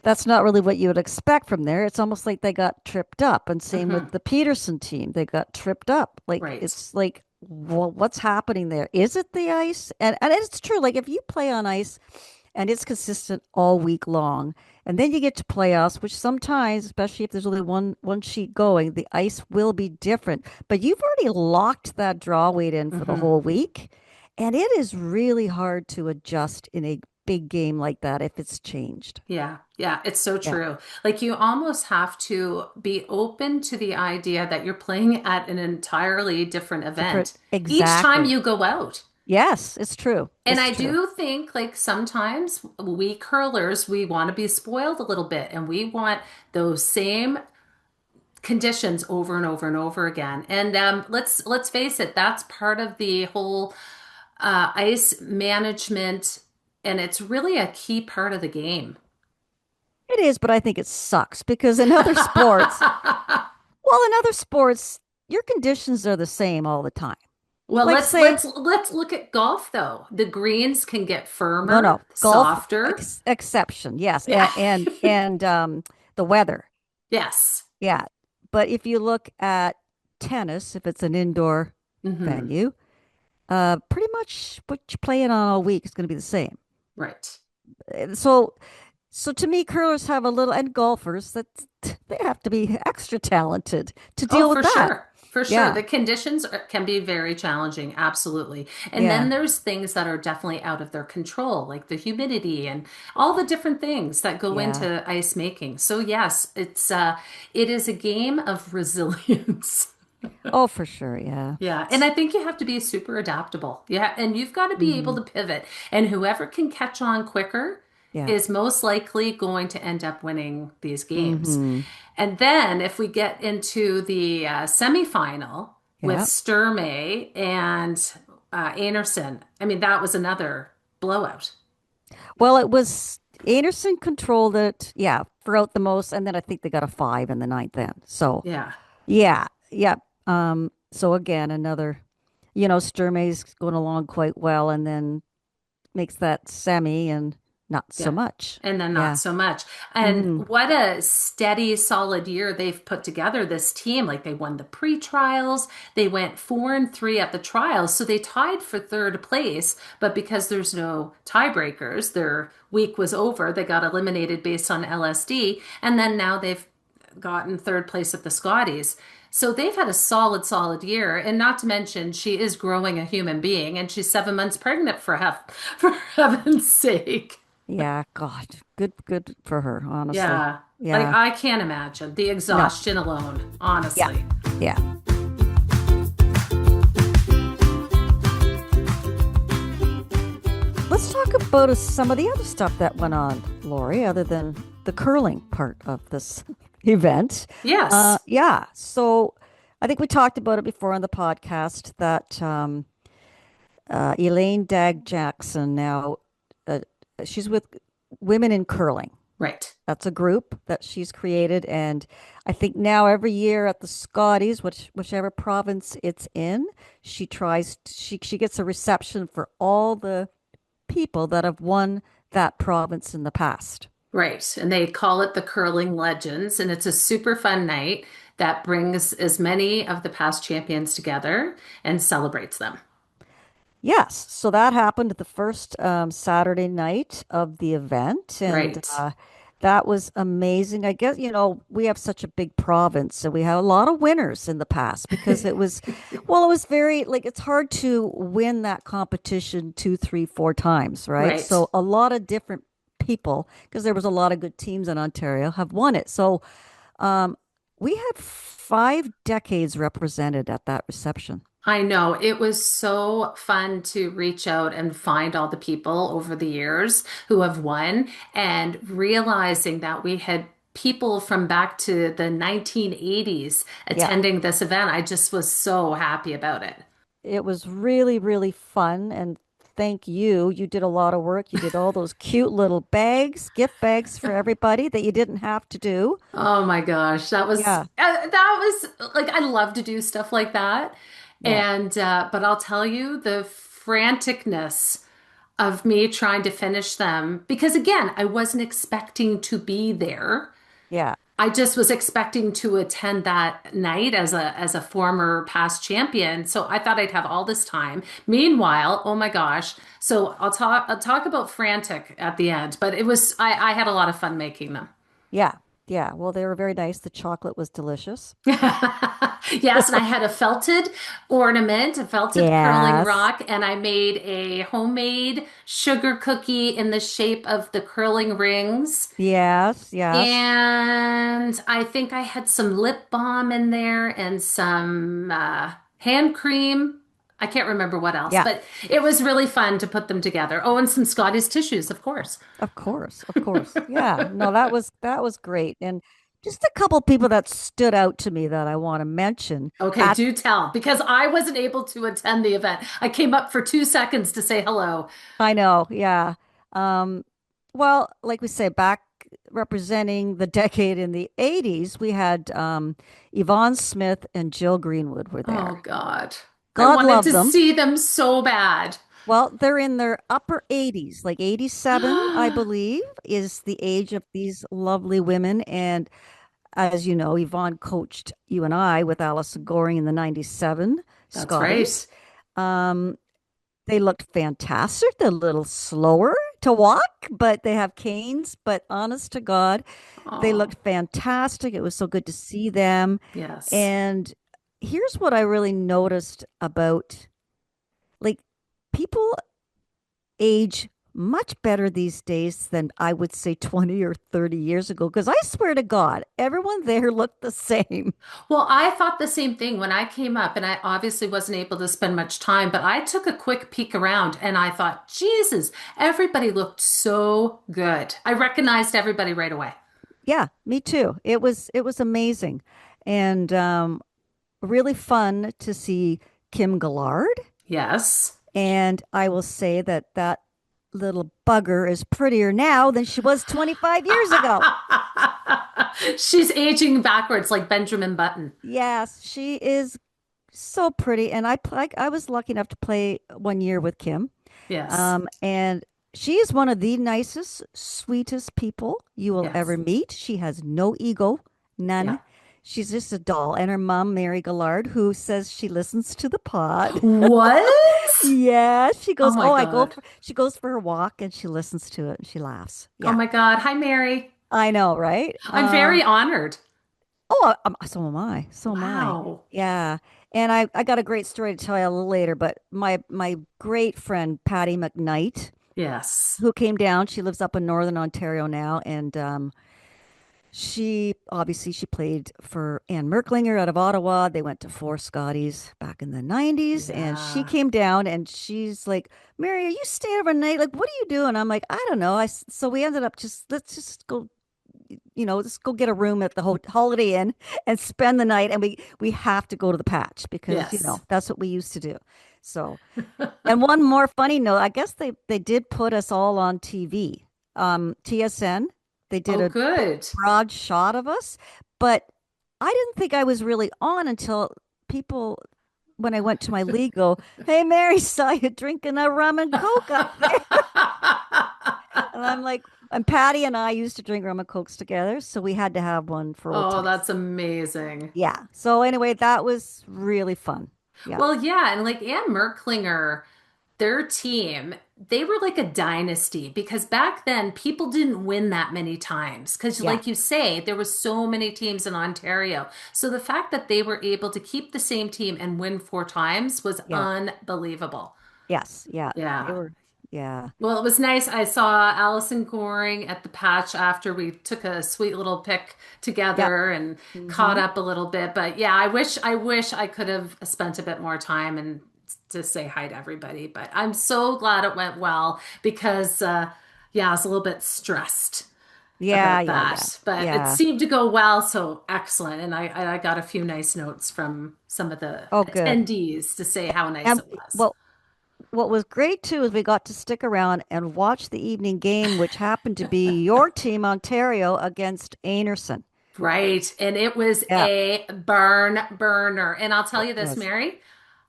that's not really what you would expect from there. It's almost like they got tripped up. And same Hmm. with the Peterson team, they got tripped up. Like Right. it's like, well, what's happening there? Is it the ice? And it's true. Like if you play on ice and it's consistent all week long, and then you get to playoffs, which sometimes, especially if there's only one sheet going, the ice will be different. But you've already locked that draw weight in for the Hmm. whole week, and it is really hard to adjust in a big game like that if it's changed. Yeah, yeah, it's so Yeah, true. Like you almost have to be open to the idea that you're playing at an entirely different different. event each time Exactly. you go out. Yes, it's true. And It's I true. do think like sometimes we curlers, we want to be spoiled a little bit and we want those same conditions over and over and over again. And let's face it, that's part of the whole ice management, and it's really a key part of the game. It is, but I think it sucks because in other sports, well, in other sports, your conditions are the same all the time. Well, Like say, let's look at golf though. The greens can get no, firmer, no, golf softer. exception, yes, Yeah. and the weather, Yes. yeah. But if you look at tennis, if it's an indoor Hmm. venue, pretty much what you're playing on all week is going to be the same. Right. So, so to me, curlers have a little, and golfers that they have to be extra talented to Oh, deal with for that. sure. For sure. Yeah, The conditions can be very challenging, absolutely. And yeah, then there's things that are definitely out of their control, like the humidity and all the different things that go yeah. into ice making. So yes, it is a game of resilience. Oh, for sure, yeah. Yeah, and I think you have to be super adaptable. Yeah, and you've got to be able Mm-hmm. to pivot. And whoever can catch on quicker Yeah. is most likely going to end up winning these games. Mm-hmm. And then if we get into the semifinal with Yeah. Sturmey and Anderson, I mean, that was another blowout. Well, it was Anderson controlled it, yeah, throughout the most, and then I think they got a five in the ninth then. So Yeah. yeah, yeah. So again, another, Sturmay's going along quite well and then makes that semi and not so Yeah. much. And then not Yeah. so much. And Hmm. what a steady, solid year they've put together, this team. Like they won the pre-trials, they went 4-3 at the trials. So they tied for third place, but because there's no tiebreakers, their week was over. They got eliminated based on LSD. And then now they've gotten third place at the Scotties. So they've had a solid, solid year. And not to mention, she is growing a human being and she's 7 months pregnant for heaven's sake. Yeah, God, good for her, honestly. Yeah. Like Yeah. I can't imagine the No. exhaustion alone, Yeah. honestly. Yeah. Let's talk about some of the other stuff that went on, Lori, other than the curling part of this event. Yes. Yeah. So I think we talked about it before on the podcast that Elaine Dag Jackson now, uh, she's with Women in Curling. Right. That's a group that she's created, and I think now every year at the Scotties, whichever province it's in, she gets a reception for all the people that have won that province in the past. Right. And they call it the Curling Legends. And it's a super fun night that brings as many of the past champions together and celebrates them. Yes, so that happened the first Saturday night of the event, and Right. that was amazing. I guess, we have such a big province, and we have a lot of winners in the past because well, it was very, like, it's hard to win that competition two, three, four times, right? Right. So a lot of different people, because there was a lot of good teams in Ontario, have won it. So um, we had 5 decades represented at that reception. I know it was so fun to reach out and find all the people over the years who have won and realizing that we had people from back to the 1980s Yeah. attending this event. I just was so happy about it. It was really, really fun. And thank you. You did a lot of work. You did all those cute little bags, gift bags for everybody that you didn't have to do. Oh my gosh, Yeah. that was like I love to do stuff like that. Yeah. And but I'll tell you the franticness of me trying to finish them because again, I wasn't expecting to be there. Yeah. I just was expecting to attend that night as a former past champion. So I thought I'd have all this time. Meanwhile, oh my gosh. So I'll talk about frantic at the end, but I had a lot of fun making them. Yeah. Yeah. Well, they were very nice. The chocolate was delicious. Yes, and I had a felted ornament, a felted curling Yes. rock, and I made a homemade sugar cookie in the shape of the curling rings. Yes. Yes. And I think I had some lip balm in there and some hand cream. I can't remember what else, Yeah. but it was really fun to put them together. Oh, and some Scottish tissues, of course. Of course. Of course. Yeah. No, that was great. And just a couple people that stood out to me that I want to mention Okay, at do tell, because I wasn't able to attend the event. I came up for 2 seconds to say hello. I know, yeah. Um, well, like we say, back representing the decade in the 80s, we had Yvonne Smith and Jill Greenwood were Oh there. God. I God wanted love to them. see them so bad. Well, they're in their upper 80s, like 87, I believe, is the age of these lovely women. And as you know, Yvonne coached you and I with Alison Goring in the 97 That's right. Scotties. Um, They looked fantastic. They're a little slower to walk, but they have canes. But honest to God, they Oh, looked fantastic. It was so good to see them. yes. And here's what I really noticed about, like, people age much better these days than I would say 20 or 30 years ago. Because I swear to God, everyone there looked the same. Well, I thought the same thing when I came up, and I obviously wasn't able to spend much time, but I took a quick peek around and I thought, Jesus, everybody looked so good. I recognized everybody right away. Yeah, me too. It was amazing. And really fun to see Kim Gillard. Yes. And I will say that that little bugger is prettier now than she was 25 years ago. She's aging backwards like Benjamin Button. Yes, she is so pretty. And I was lucky enough to play one year with Kim. Yes. And She is one of the nicest, sweetest people you will ever Yes. meet. She has no ego, Yeah. none. She's just a doll. And her mom, Mary Gillard, who says she listens to the pod. What? Yeah, she Oh goes, my oh, God. she goes for her walk and she listens to it and she laughs. Oh Yeah, my God. Hi, Mary. I know, right? I'm very honored. Oh, so am I. So am I. Wow. Yeah. And I got a great story to tell you a little later, but my great friend Patty McKnight, Yes. who came down, she lives up in Northern Ontario now, and she obviously she played for Anne Merklinger out of Ottawa. They went to four Scotties back in the 90s, and she Yeah. came down and she's like, Mary, are you staying overnight? Like, what are you doing? I'm like, I don't know. So we ended up just let's just go, let's go get a room at the Holiday Inn and spend the night. And we have to go to the Patch because Yes. that's what we used to do. So, and one more funny note, I guess they did put us all on TV. TSN, they did Oh, a good. broad shot of us, but I didn't think I was really on until people, when I went to my league, go, "Hey, Mary, saw you drinking a rum and coke up there." And I'm like, and Patty and I used to drink rum and cokes together, so we had to have one for old Oh, times. that's amazing. Yeah. So anyway, that was really fun. Yeah. Well, yeah, and like Ann Merklinger, their team, they were like a dynasty because back then people didn't win that many times. Because, Yeah. like you say, there was so many teams in Ontario. So the fact that they were able to keep the same team and win four times was Yeah. unbelievable. Yes. Yeah. They Yeah. were. Yeah. Well, it was nice. I saw Allison Goring at the patch after we took a sweet little pic Yep. together and caught Hmm. up a little bit. But yeah, I wish I could have spent a bit more time and to say hi to everybody. But I'm so glad it went well because yeah, I was a little bit stressed Yeah. about Yeah. Yeah. that. But it Yeah. seemed to go well, so excellent. And I got a few nice notes from some of the Oh, good. attendees to say how nice And it was. well, what was great too is we got to stick around and watch the evening game, which happened to be your team, Ontario, against Anerson. Right. And it was Yeah, a burn burner. And I'll tell it you this, was. Mary,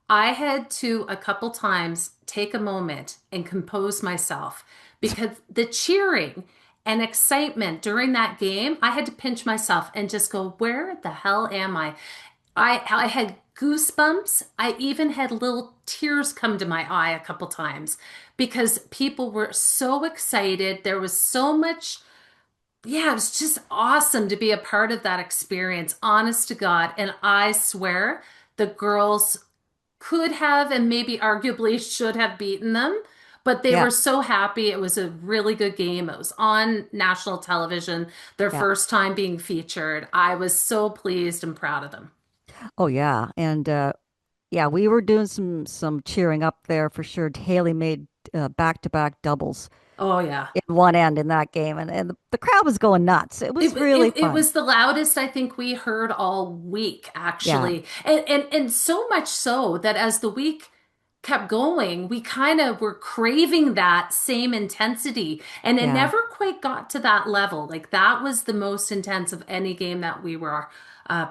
I had to a couple times take a moment and compose myself because the cheering and excitement during that game, I had to pinch myself and just go, where the hell am I? I had goosebumps. I even had little tears come to my eye a couple times because people were so excited. There was so much, yeah, it was just awesome to be a part of that experience, honest to God. And I swear the girls could have and maybe arguably should have beaten them, but they Yeah, were so happy. It was a really good game. It was on national television, their yeah. first time being featured. I was so pleased and proud of them. Oh yeah, and yeah, we were doing some cheering up there for sure. Haley made back-to-back doubles Oh, yeah. in one end in that game, and the crowd was going nuts. It It, was really it fun. was the loudest I think we heard all week, Yeah, actually. And so much so that as the week kept going, we kind of were craving that same intensity. And it yeah, never quite got to that level. Like that was the most intense of any game that we were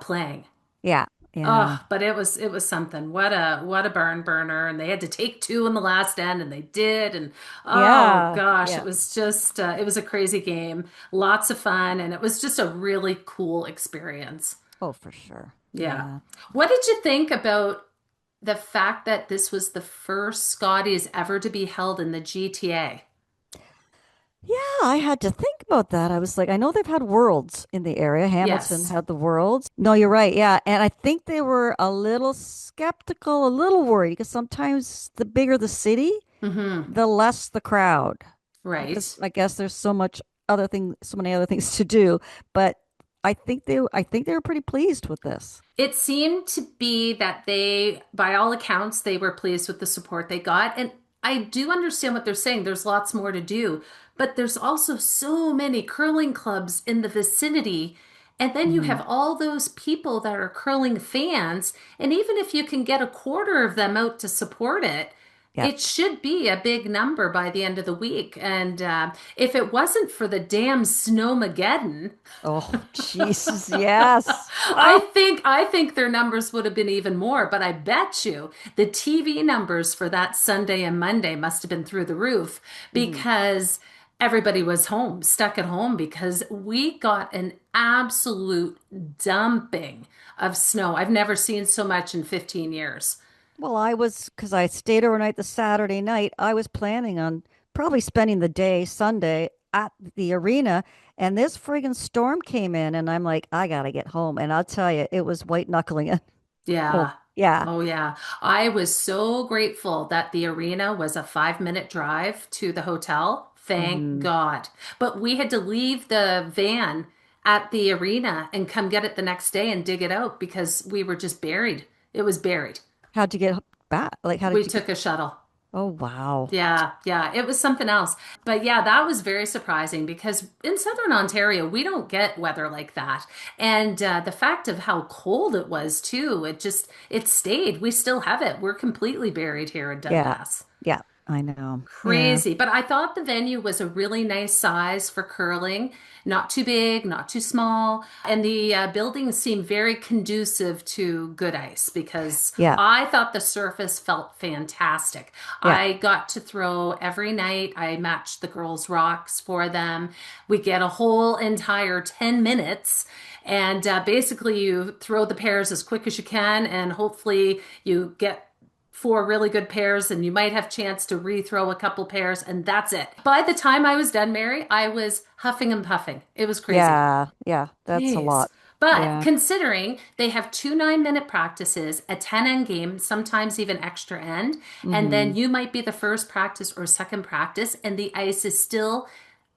playing. yeah, yeah, Oh, but it was something. What a burn burner. And they had to take two in the last end and they did. And oh yeah, gosh, it yeah. was just it was a crazy game. Lots of fun and it was just a really cool experience. Oh, for sure. Yeah. Yeah. What did you think about the fact that this was the first Scotties ever to be held in the GTA? Yeah, I had to think about that. I was like, I know they've had worlds in the area. Hamilton Yes. had the worlds. No, you're right. Yeah. And I think they were a little skeptical, a little worried because sometimes the bigger the city, Mm-hmm. the less the crowd. Because Right. I guess there's so many other things to do. But I think they were pretty pleased with this. It seemed to be that they, by all accounts, they were pleased with the support they got. And I do understand what they're saying. There's lots more to do, but there's also so many curling clubs in the vicinity. And then you Hmm. have all those people that are curling fans. And even if you can get a quarter of them out to support it, Yeah. it should be a big number by the end of the week. And if it wasn't for the damn Snowmageddon, Oh, Jesus. Yes. I Oh. think I think their numbers would have been even more, but I bet you the TV numbers for that Sunday and Monday must have been through the roof Mhm. because everybody was home, stuck at home because we got an absolute dumping of snow. I've never seen so much in 15 years. Well, because I stayed overnight the Saturday night, I was planning on probably spending the day Sunday at the arena, and this friggin' storm came in, and I'm like, I gotta get home. And I'll tell you, it was white knuckling it home. Yeah. Yeah. Oh, yeah. I was so grateful that the arena was a 5-minute drive to the hotel. Thank Hmm. God. But we had to leave the van at the arena and come get it the next day and dig it out because we were just buried. It was buried. How'd you get back? Like, how We did you get? took a shuttle. Oh, wow. Yeah, yeah, it was something else. But yeah, that was very surprising because in Southern Ontario, we don't get weather like that. And the fact of how cold it was too, it stayed. We still have it. We're completely buried here in Yeah. Dundas. Yeah. I know. Yeah. Crazy. But I thought the venue was a really nice size for curling. Not too big, not too small. And the buildings seemed very conducive to good ice because Yeah. I thought the surface felt fantastic. Yeah. I got to throw every night. I matched the girls' rocks for them. We get a whole entire 10 minutes. And basically, you throw the pairs as quick as you can, and hopefully, you get four really good pairs and you might have chance to rethrow a couple pairs and that's it. By the time I was done, Mary, I was huffing and puffing. It was crazy. Yeah. Yeah. That's a Jeez. lot. But Yeah. considering they have two 9-minute practices, a 10 end game, sometimes even extra end, and then Hmm. you might be the first practice or second practice, and the ice is still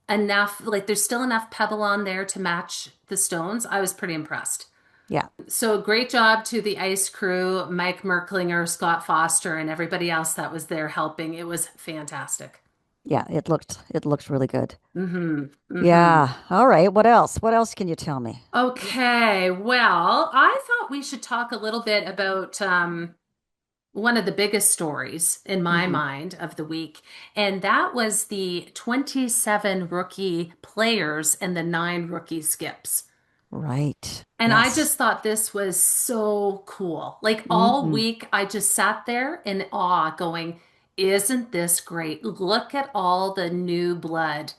enough, like there's still enough pebble on there to match the stones. I was pretty impressed. Yeah. So great job to the ice crew, Mike Merklinger, Scott Foster, and everybody else that was there helping. It was fantastic. Yeah. It looked really good. Mm-hmm. Mm-hmm. Yeah. All right. What else? What else can you tell me? Okay, well, I thought we should talk a little bit about one of the biggest stories in my Hmm. mind of the week, and that was the 27 rookie players and the 9 rookie skips. Right. And I Yes. just thought this was so cool. Like all Hmm. week, I just sat there in awe, going, isn't this great? Look at all the new blood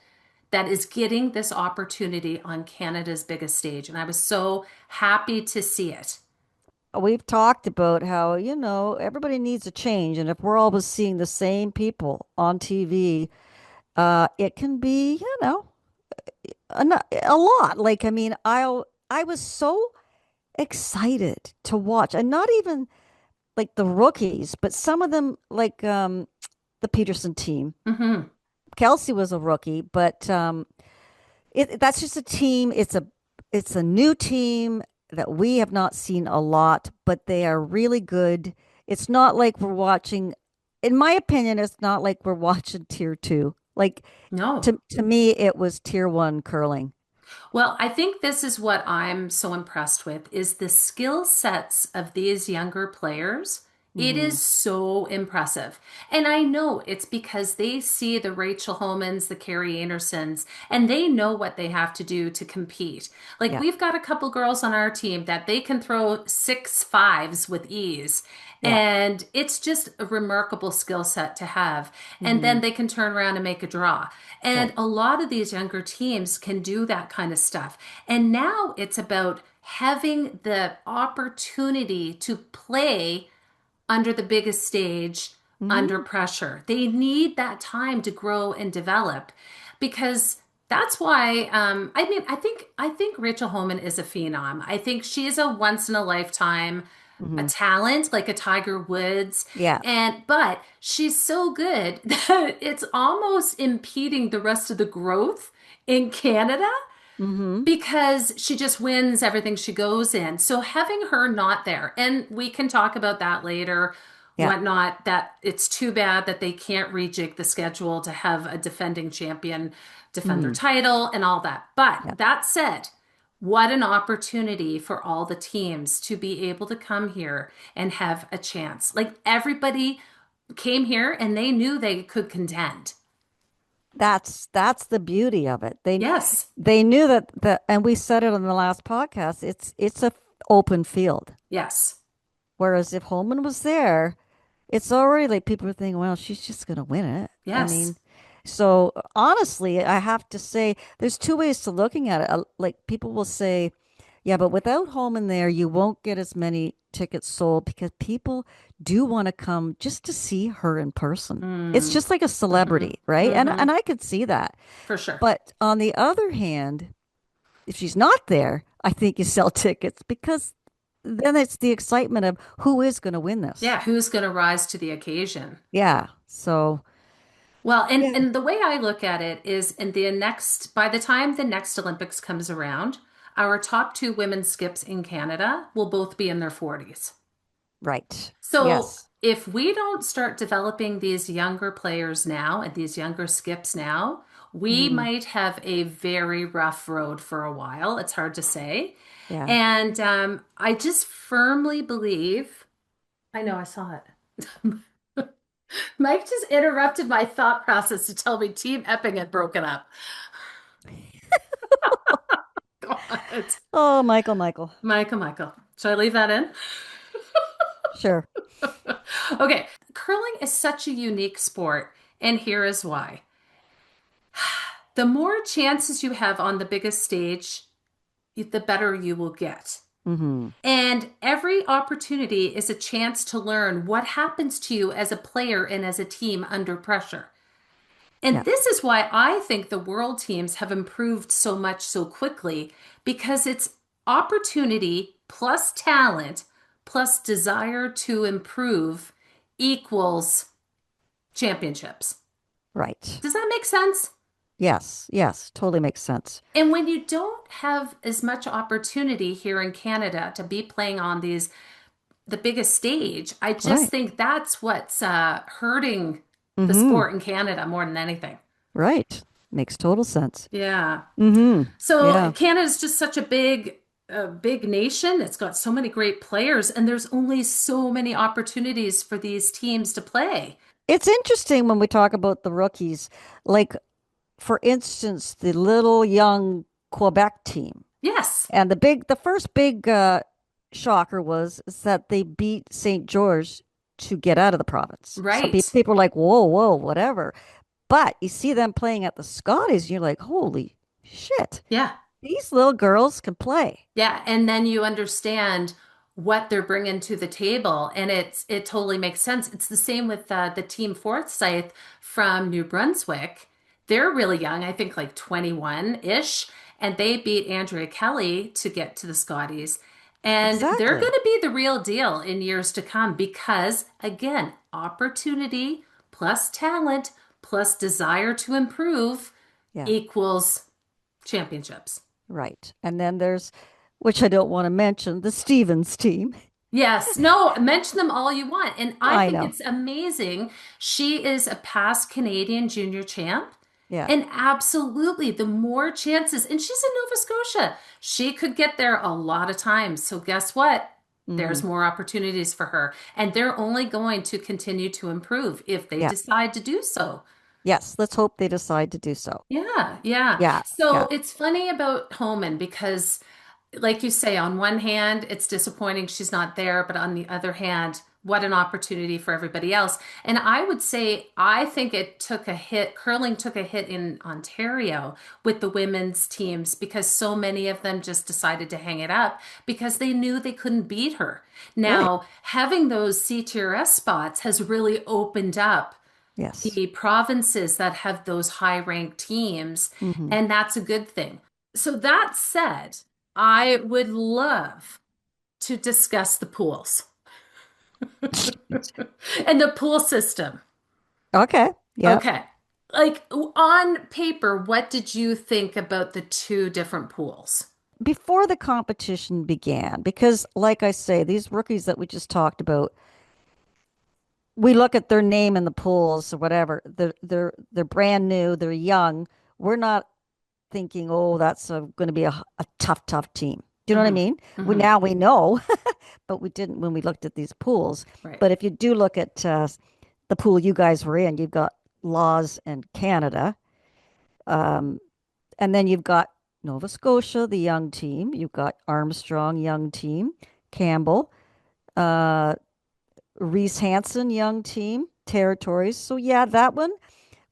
that is getting this opportunity on Canada's biggest stage. And I was so happy to see it. We've talked about how, everybody needs a change. And if we're always seeing the same people on TV, it can be, a lot. Like, I mean, I was so excited to watch, and not even like the rookies, but some of them, like the Peterson team. Hmm. Kelsey was a rookie, but that's just a team. It's a new team that we have not seen a lot, but they are really good. It's not like we're watching, in my opinion, it's not like we're watching tier two. Like No. to me, it was tier one curling. Well, I think this is what I'm so impressed with is the skill sets of these younger players. It Hmm. is so impressive. And I know it's because they see the Rachel Homans, the Carrie Andersons, and they know what they have to do to compete. Like Yeah, we've got a couple girls on our team that they can throw 6 5s with ease. yeah. And it's just a remarkable skill set to have. And Hmm. then they can turn around and make a draw. And Right. a lot of these younger teams can do that kind of stuff. And now it's about having the opportunity to play under the biggest stage under Hmm. pressure. They need that time to grow and develop because that's why I mean I think Rachel Holman is a phenom. I think she's a once in a lifetime a Hmm. talent like a Tiger Woods Yeah. and but she's so good that it's almost impeding the rest of the growth in Canada Hmm. because she just wins everything she goes in. So having her not there, and we can talk about that later, Yeah. whatnot, that it's too bad that they can't rejig the schedule to have a defending champion defend their Hmm. title and all that. But Yeah. that said, what an opportunity for all the teams to be able to come here and have a chance. Like everybody came here and they knew they could contend. That's the beauty of it. Yes. They knew that, and we said it on the last podcast. It's a open field. Yes. Whereas if Holman was there, it's already like people are thinking, well, she's just going to win it. I Yes. mean, so honestly, I have to say there's two ways to looking at it. Like people will say, yeah, but without Holman there, you won't get as many tickets sold because people do want to come just to see her in person. It's Mm. just like a Hmm. celebrity, right? Hmm. And I could see that. For sure. But on the other hand, if she's not there, I think you sell tickets because then it's the excitement of who is going to win this. Yeah. Who's going to rise to the occasion? Yeah. So, Well, yeah. and the way I look at it is by the time the next Olympics comes around, our top two women skips in Canada will both be in their 40s. Right. So Yes. if we don't start developing these younger players now and these younger skips now, we Mhm. might have a very rough road for a while. It's hard to say. Yeah. And I just firmly believe, I know I saw it. Mike just interrupted my thought process to tell me Team Epping had broken up. God. Oh, Michael, Michael. Michael. Should I leave that in? Sure. Okay. Curling is such a unique sport, and here is why. The more chances you have on the biggest stage, the better you will get. Hmm. And every opportunity is a chance to learn what happens to you as a player and as a team under pressure. And Yeah. this is why I think the world teams have improved so much so quickly because it's opportunity plus talent plus desire to improve equals championships. Right. Does that make sense? Yes. Yes. Totally makes sense. And when you don't have as much opportunity here in Canada to be playing on the biggest stage, I just Right. think that's what's hurting the Hmm. sport in Canada more than anything. Right. Makes total sense. Yeah. Hmm. So Yeah. Canada's just such a big nation. It's got so many great players, and there's only so many opportunities for these teams to play. It's interesting when we talk about the rookies. Like, for instance, the little young Quebec team. Yes, And the first big shocker was is that they beat St. George to get out of the province. So right. people are like, whoa, whoa, whatever. But you see them playing at the Scotties, and you're like, holy shit, Yeah. these little girls can play. Yeah, and then you understand what they're bringing to the table, and it totally makes sense. It's the same with the team Forsyth from New Brunswick. They're really young, I think like 21-ish, and they beat Andrea Kelly to get to the Scotties. And they're going Exactly. to be the real deal in years to come because, again, opportunity plus talent plus desire to improve Yeah, equals championships. right. And then there's, which I don't want to mention, the Stevens team. Yes, no, mention them all you want. And I I think know. it's amazing. She is a past Canadian junior champ. Yeah. And absolutely, the more chances, and she's in Nova Scotia, she could get there a lot of times. So, guess what? There's Hmm. more opportunities for her. And they're only going to continue to improve if they Yeah. decide to do so. Yes. Let's hope they decide to do so. Yeah, yeah. Yeah. So Yeah. it's funny about Homan because, like you say, on one hand, it's disappointing she's not there, but on the other hand, what an opportunity for everybody else. And I would say, I think it took a hit, curling took a hit in Ontario with the women's teams because so many of them just decided to hang it up because they knew they couldn't beat her. Right. Now, having those CTRS spots has really opened up Yes. the provinces that have those high ranked teams, Hmm. and that's a good thing. So, that said, I would love to discuss the pools and the pool system. Okay. Yep. Okay. Like on paper, what did you think about the two different pools? Before the competition began, because like I say, these rookies that we just talked about, we look at their name in the pools or whatever. They're brand new, they're young. We're not thinking, oh, that's going to be a tough team. Do you know what I Hmm. mean? Hmm. Now we know, but we didn't when we looked at these pools. Right. But if you do look at the pool you guys were in, you've got Laws and Canada. Um, and then you've got Nova Scotia, the young team. You've got Armstrong, young team. Campbell, uh, Reese Hansen, young team. Territories. So yeah, that one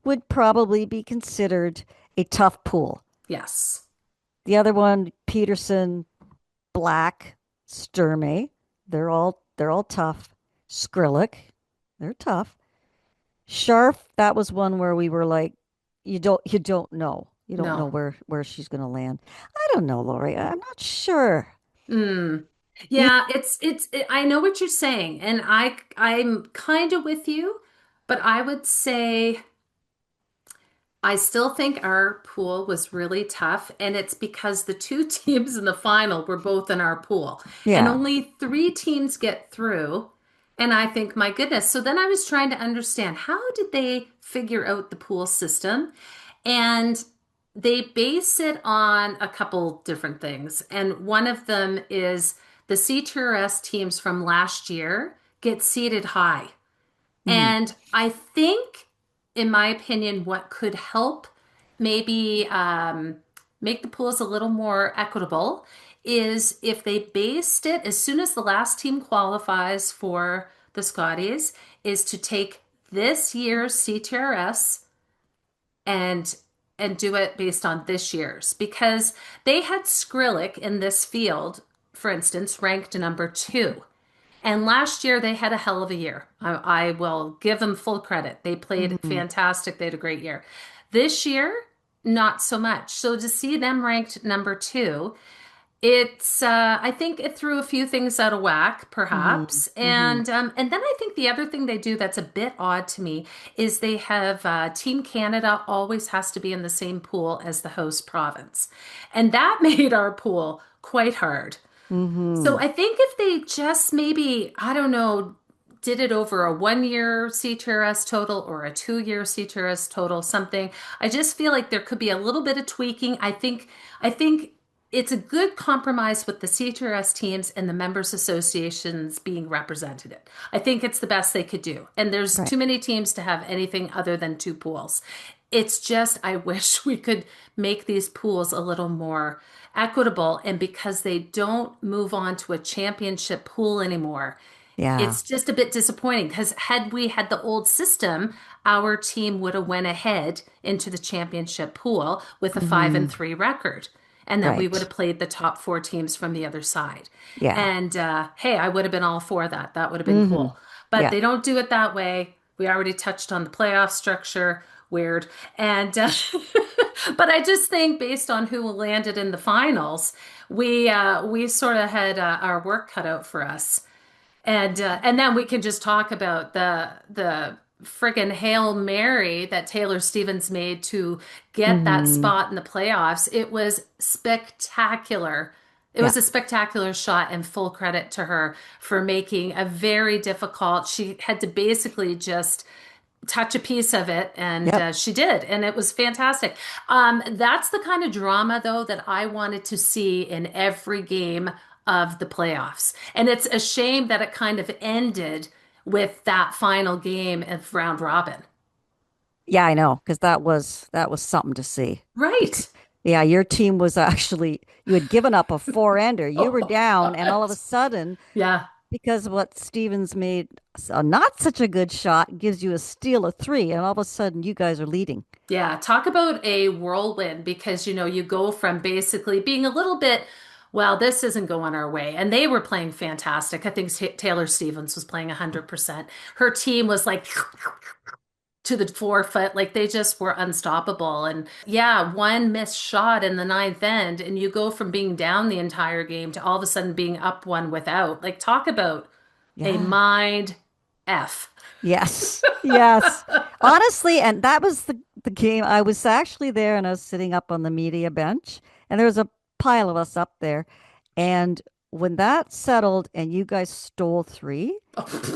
would probably be considered a tough pool. Yes. The other one, Peterson, Black, Sturmey, they're all tough. Skrillex, they're tough. Sharp, that was one where we were like, you don't know. You don't know No. where she's gonna land. I don't know, Lori. I'm not sure. Mm. Do you Yeah, I know what you're saying, and I'm kind of with you, but I would say I still think our pool was really tough, and it's because the two teams in the final were both in our pool, and yeah. only three teams get through. And I think, my goodness. So then I was trying to understand how did they figure out the pool system? And they base it on a couple different things. And one of them is the CTRS teams from last year get seated high. Mhm. And I think, in my opinion, what could help maybe make the pools a little more equitable is if they based it as soon as the last team qualifies for the Scotties, is to take this year's CTRS and do it based on this year's because they had Skrillex in this field, for instance, ranked number 2. And last year they had a hell of a year. I will give them full credit. They played Mhm. fantastic. They had a great year. This year, not so much. So to see them ranked number 2, it's I think it threw a few things out of whack, Mhm. perhaps. Mhm. And then I think the other thing they do that's a bit odd to me is they have Team Canada always has to be in the same pool as the host province. And that made our pool quite hard. So Mhm. I think if they just maybe, I don't know, did it over a 1 year CTRS total or a 2 year CTRS total, something, I just feel like there could be a little bit of tweaking. I think it's a good compromise with the CTRS teams and the members associations being represented. I think it's the best they could do. And there's Right. too many teams to have anything other than 2 pools. It's just, I wish we could make these pools a little more equitable. And because they don't move on to a championship pool anymore, Yeah. it's just a bit disappointing because had we had the old system, our team would have went ahead into the championship pool with a 5-3 record. And then we would Right. have played the top 4 teams from the other side. Yeah. And hey, I would have been all for that. That would have been Hmm. cool. But Yeah. they don't do it that way. We already touched on the playoff structure. Weird. And but I just think based on who landed in the finals, we sort of had our work cut out for us. And then we can just talk about the friggin' Hail Mary that Taylor Stevens made to get that Hmm. spot in the playoffs. It was spectacular. It Yeah. was a spectacular shot, and full credit to her for making a very difficult. She had to basically just touch a piece of it, and Yep. she did, and it was fantastic. That's the kind of drama, though, that I wanted to see in every game of the playoffs, and it's a shame that it kind of ended with that final game of round robin. Yeah, I know, because that was something to see. Right. Bec- yeah, your team was actually you had given up a four-ender. You were Oh down, and all of God. a sudden, Yeah. because of what Stevens made not such a good shot, gives you a steal of three, and all of a sudden you guys are leading. Yeah, talk about a whirlwind because you go from basically being a little bit, well, this isn't going our way. And they were playing fantastic. I think Taylor Stevens was playing 100%. Her team was like to the forefoot, like they just were unstoppable. And yeah, one missed shot in the ninth end, and you go from being down the entire game to all of a sudden being up one without. Like, talk about a Yeah. mind F. Yes. Yes. Honestly, and that was the game. I was actually there and I was sitting up on the media bench and there was a pile of us up there. And when that settled and you guys stole three,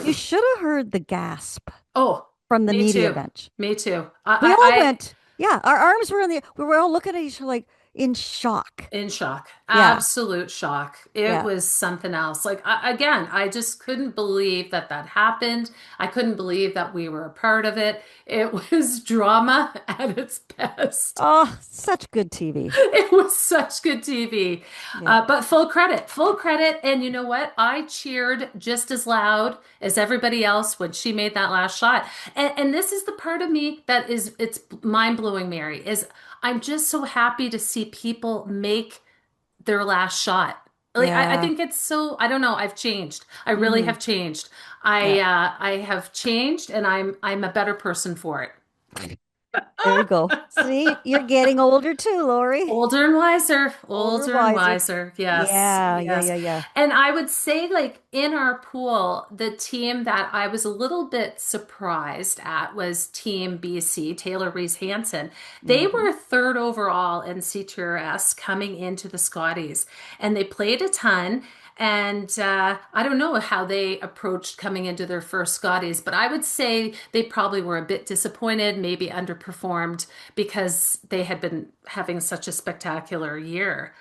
you should have heard the gasp Oh, from the me media too. bench. Me too. We all went, yeah, our arms were in the we were all looking at each other like, in shock. In shock, Yeah, absolute shock. It yeah. was something else. Like, again, I just couldn't believe that that happened. I couldn't believe that we were a part of it. It was drama at its best. Oh, such good TV. It was such good TV. Yeah. But full credit, full credit. And you know what? I cheered just as loud as everybody else when she made that last shot. And this is the part of me that is, it's mind blowing, Mary, is I'm just so happy to see people make their last shot. Like I Yeah. think it's so, I don't know, I've changed. I really Hmm. have changed. Yeah. I have changed and I'm a better person for it. There you go. See, you're getting older too, Lori. Older, Older and wiser. wiser. Yes, Yeah, yeah, yes. yeah, yeah. And I would say, like, in our pool, the team that I was a little bit surprised at was Team BC, Taylor Reese Hansen. They Hmm. were third overall in CTRS coming into the Scotties, and they played a ton. And I don't know how they approached coming into their first Scotties, but I would say they probably were a bit disappointed, maybe underperformed because they had been having such a spectacular year.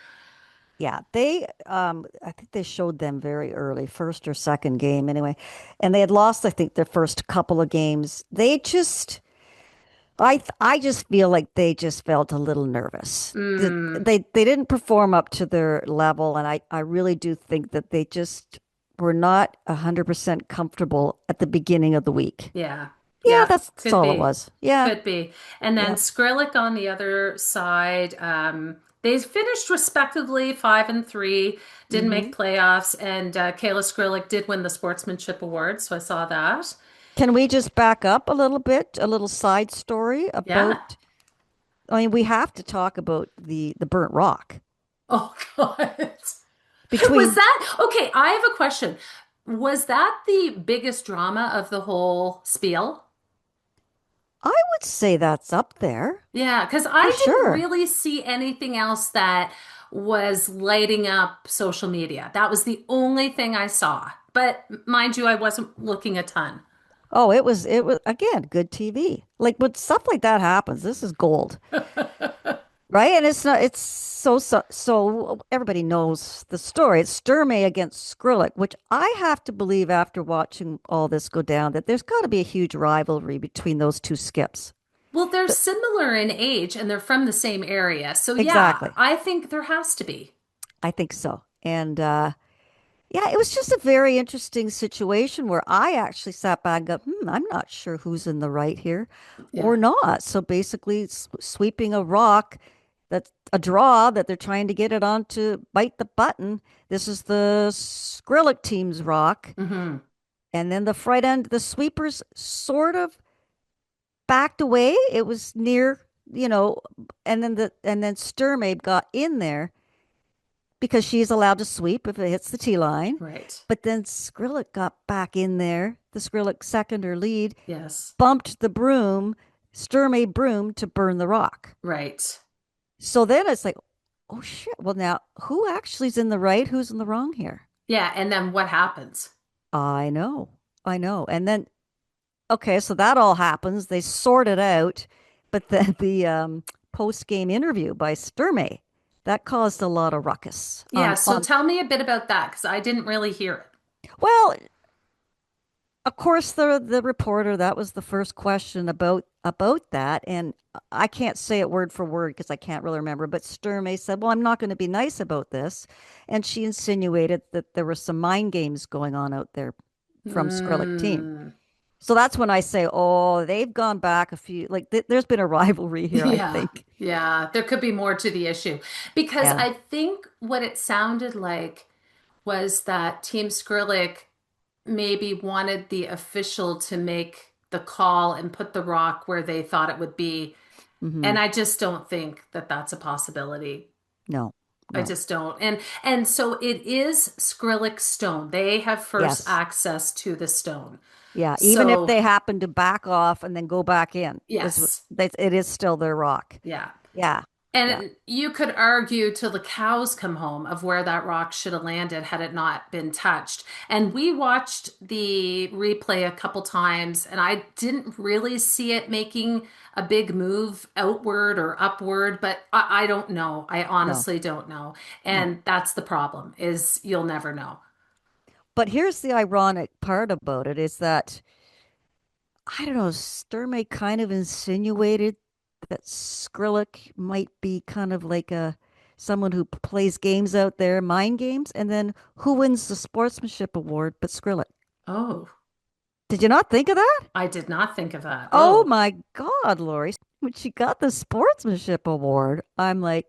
Yeah, they I think they showed them very early, first or second game anyway. And they had lost, I think, their first couple of games. They just I just feel like they just felt a little nervous. Mm, They didn't perform up to their level, and I really do think that they just were not 100% comfortable at the beginning of the week. yeah, Yeah, yeah, that's could all it be, was. Yeah, could be. And then yeah. Skrillex on the other side, they finished respectively 5-3, didn't Hmm. make playoffs, and Kayla Skrillex did win the Sportsmanship Award, so I saw that. Can we just back up a little bit, a little side story Yeah. about, I mean, we have to talk about the burnt rock Oh God. Was between, that okay? I have a question. Was that the biggest drama of the whole spiel? I would say that's up there Yeah, because for I didn't sure. really see anything else that was lighting up social media. That was the only thing I saw. But mind you, I wasn't looking a ton. Oh, it was again good TV. Like when stuff like that happens, this is gold, right? And it's not it's so everybody knows the story. It's Sturmey against Skrillex, which I have to believe after watching all this go down that there's got to be a huge rivalry between those two skips. Well, they're Th- similar in age and they're from the same area. So yeah, exactly. I think there has to be. I think so. And yeah, it was just a very interesting situation where I actually sat back and go, I'm not sure who's in the right here or Yeah. not. So basically, sweeping a rock that's a draw that they're trying to get it on to bite the button. This is the Skrillex team's rock. Hmm. And then the front end, the sweepers sort of backed away. It was near, you know, and then Sturmabe got in there because she's allowed to sweep if it hits the tee line. Right. But then Skrillex got back in there. The Skrillex second or lead Yes. bumped the broom, Sturmey broom to burn the rock. Right. So then it's like, oh shit. Well, now who actually is in the right? Who's in the wrong here? Yeah. And then what happens? I know. I know. And then, okay, so that all happens. They sort it out. But then the post game interview by Sturmey, that caused a lot of ruckus Yeah. So on, tell me a bit about that because I didn't really hear it. well, of course, the reporter, that was the first question about that, and I can't say it word for word because I can't really remember. But Sturmey said, "Well, I'm not going to be nice about this," and she insinuated that there were some mind games going on out there from Skrillex team. Mm. So that's when I say, "Oh, they've gone back a few. Like there's been a rivalry here, I Yeah. think." Yeah. There could be more to the issue because Yeah. I think what it sounded like was that Team Skrillex maybe wanted the official to make the call and put the rock where they thought it would be. Hmm. And I just don't think that that's a possibility. No. I No. just don't. And so it is Skrillex stone. They have first Yes. access to the stone. Yeah. Even if So they happen to back off and then go back in, yes. it is still their rock. Yeah. Yeah. Yeah. And you could argue till the cows come home of where that rock should have landed had it not been touched. And we watched the replay a couple times, and I didn't really see it making a big move outward or upward, but I don't know. I No, honestly don't know. no. And that's the problem, is you'll never know. But here's the ironic part about it is that I don't know, Sturmey kind of insinuated that Skrillex might be kind of like a someone who plays games out there, mind games, and then who wins the sportsmanship award but Skrillex. Oh, Did you not think of that? I did not think of that. Oh Oh. my God, Lori. When she got the sportsmanship award, I'm like,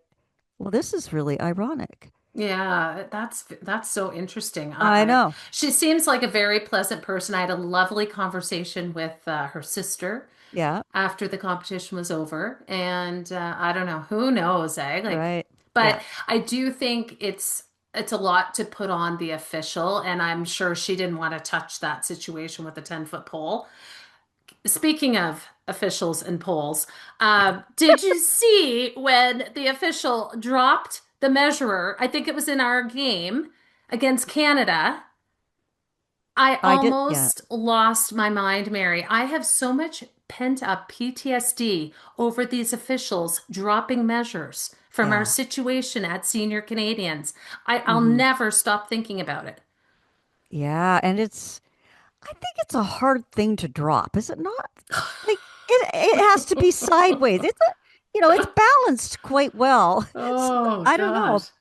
well, this is really ironic. Yeah, that's so interesting. I know. She seems like a very pleasant person. I had a lovely conversation with her sister Yeah, after the competition was over, and I don't know, who knows, eh? Like, right. Yeah. but I do think it's a lot to put on the official, and I'm sure she didn't want to touch that situation with the 10-foot pole. Speaking of officials and polls, did you see when the official dropped the measurer? I think it was in our game against Canada. I I did. Yeah. almost lost my mind, Mary. I have so much pent up PTSD over these officials dropping measures from our Yeah. situation at Senior Canadians. I'll Hmm. never stop thinking about it. Yeah. And I think it's a hard thing to drop, is it not? Like it has to be sideways. It's balanced quite well. So Oh I don't know. gosh.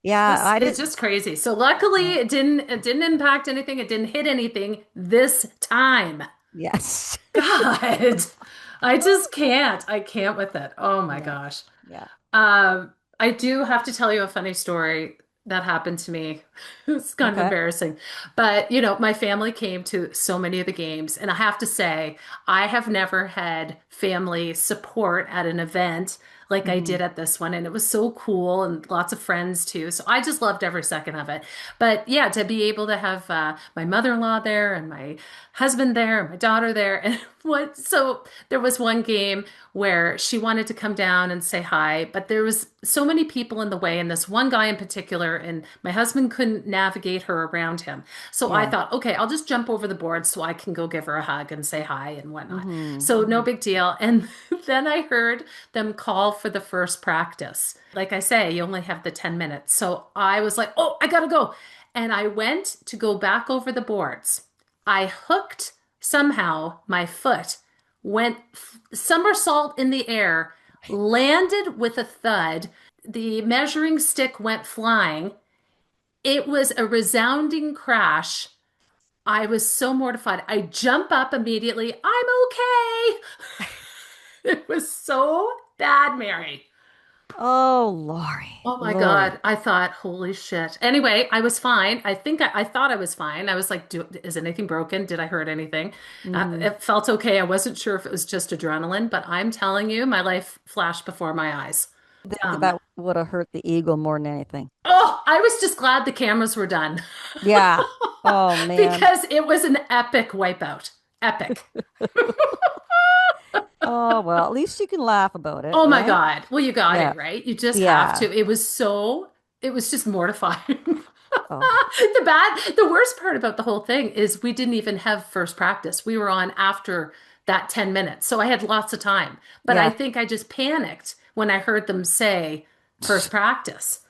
Yeah, This I is didn't. just crazy. So luckily Yeah. it didn't impact anything. It didn't hit anything this time. Yes. God. I just can't. I can't with it. Oh my Yeah. gosh. Yeah. I do have to tell you a funny story that happened to me. It's kind of Okay. embarrassing. But, my family came to so many of the games, and I have to say, I have never had family support at an event like I Hmm. did at this one. And it was so cool and lots of friends too. So I just loved every second of it. But yeah, to be able to have my mother-in-law there and my husband there and my daughter there. And so there was one game where she wanted to come down and say hi, but there was so many people in the way, and this one guy in particular, and my husband couldn't navigate her around him. So I Yeah. thought, okay, I'll just jump over the board so I can go give her a hug and say hi and whatnot. Hmm. So no Hmm. big deal. And then I heard them call for the first practice. Like I say, you only have the 10 minutes. So I was like, oh, I gotta go. And I went to go back over the boards. I hooked somehow my foot, went somersault in the air, landed with a thud. The measuring stick went flying. It was a resounding crash. I was so mortified. I jump up immediately. I'm okay. It was so bad, Mary. Oh, Lori. Oh my Lori. God. I thought, holy shit. Anyway, I was fine. I thought I was fine. I was like, is anything broken? Did I hurt anything? Hmm. It felt okay. I wasn't sure if it was just adrenaline, but I'm telling you, my life flashed before my eyes. I think Um, that would have hurt the eagle more than anything. oh, I was just glad the cameras were done Yeah. Oh man. because it was an epic wipeout. Epic. Oh well, at least you can laugh about it, Oh my right? God. Well, you got Yeah. it, right? You just have Yeah. to. It was just mortifying. Oh. The worst part about the whole thing is we didn't even have first practice. We were on after that 10 minutes. So I had lots of time. But I Yeah. think I just panicked when I heard them say first practice.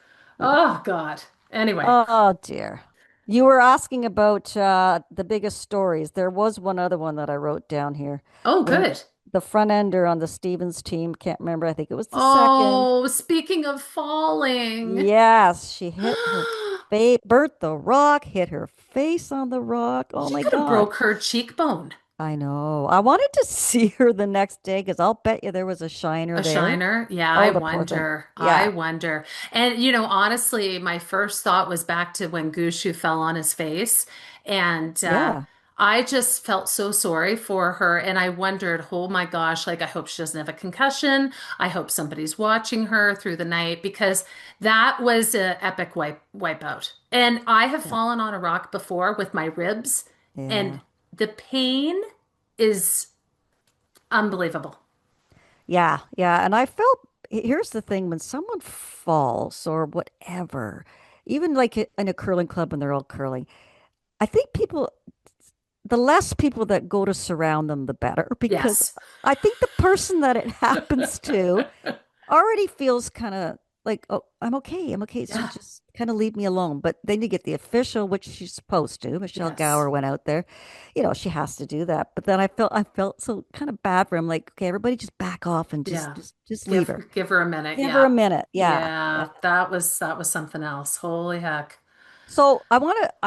Oh God. Anyway. Oh dear. You were asking about the biggest stories. There was one other one that I wrote down here. Oh, The good. the front ender on the Stevens team, can't remember. I think it was the second. Oh, speaking of falling. Yes, she hit her face, burnt the rock, hit her face on the rock. Oh She my could have God. broke her cheekbone. I know. I wanted to see her the next day because I'll bet you there was a shiner A there. shiner? Yeah, I Oh, the poor thing. wonder. I Yeah. wonder. And honestly, my first thought was back to when Gushu fell on his face. And Yeah. I just felt so sorry for her. And I wondered, oh my gosh, like I hope she doesn't have a concussion. I hope somebody's watching her through the night because that was an epic wipeout. And I have Yeah. fallen on a rock before with my ribs, and Yeah. the pain is unbelievable. Yeah. Yeah. And I felt here's the thing, when someone falls or whatever, even like in a curling club when they're all curling, I think the less people that go to surround them, the better, because Yes. I think the person that it happens to already feels kind of like, oh, I'm okay. I'm okay. So Yeah. just kind of leave me alone. But then you get the official, which she's supposed to. Michelle Yes. Gower went out there. She has to do that. But then I felt so kind of bad for him. Like, okay, everybody just back off and just Yeah. just just leave Give her. give her a minute. Give her Yeah. a minute. Yeah. Yeah. Yeah. That was something else. Holy heck. So I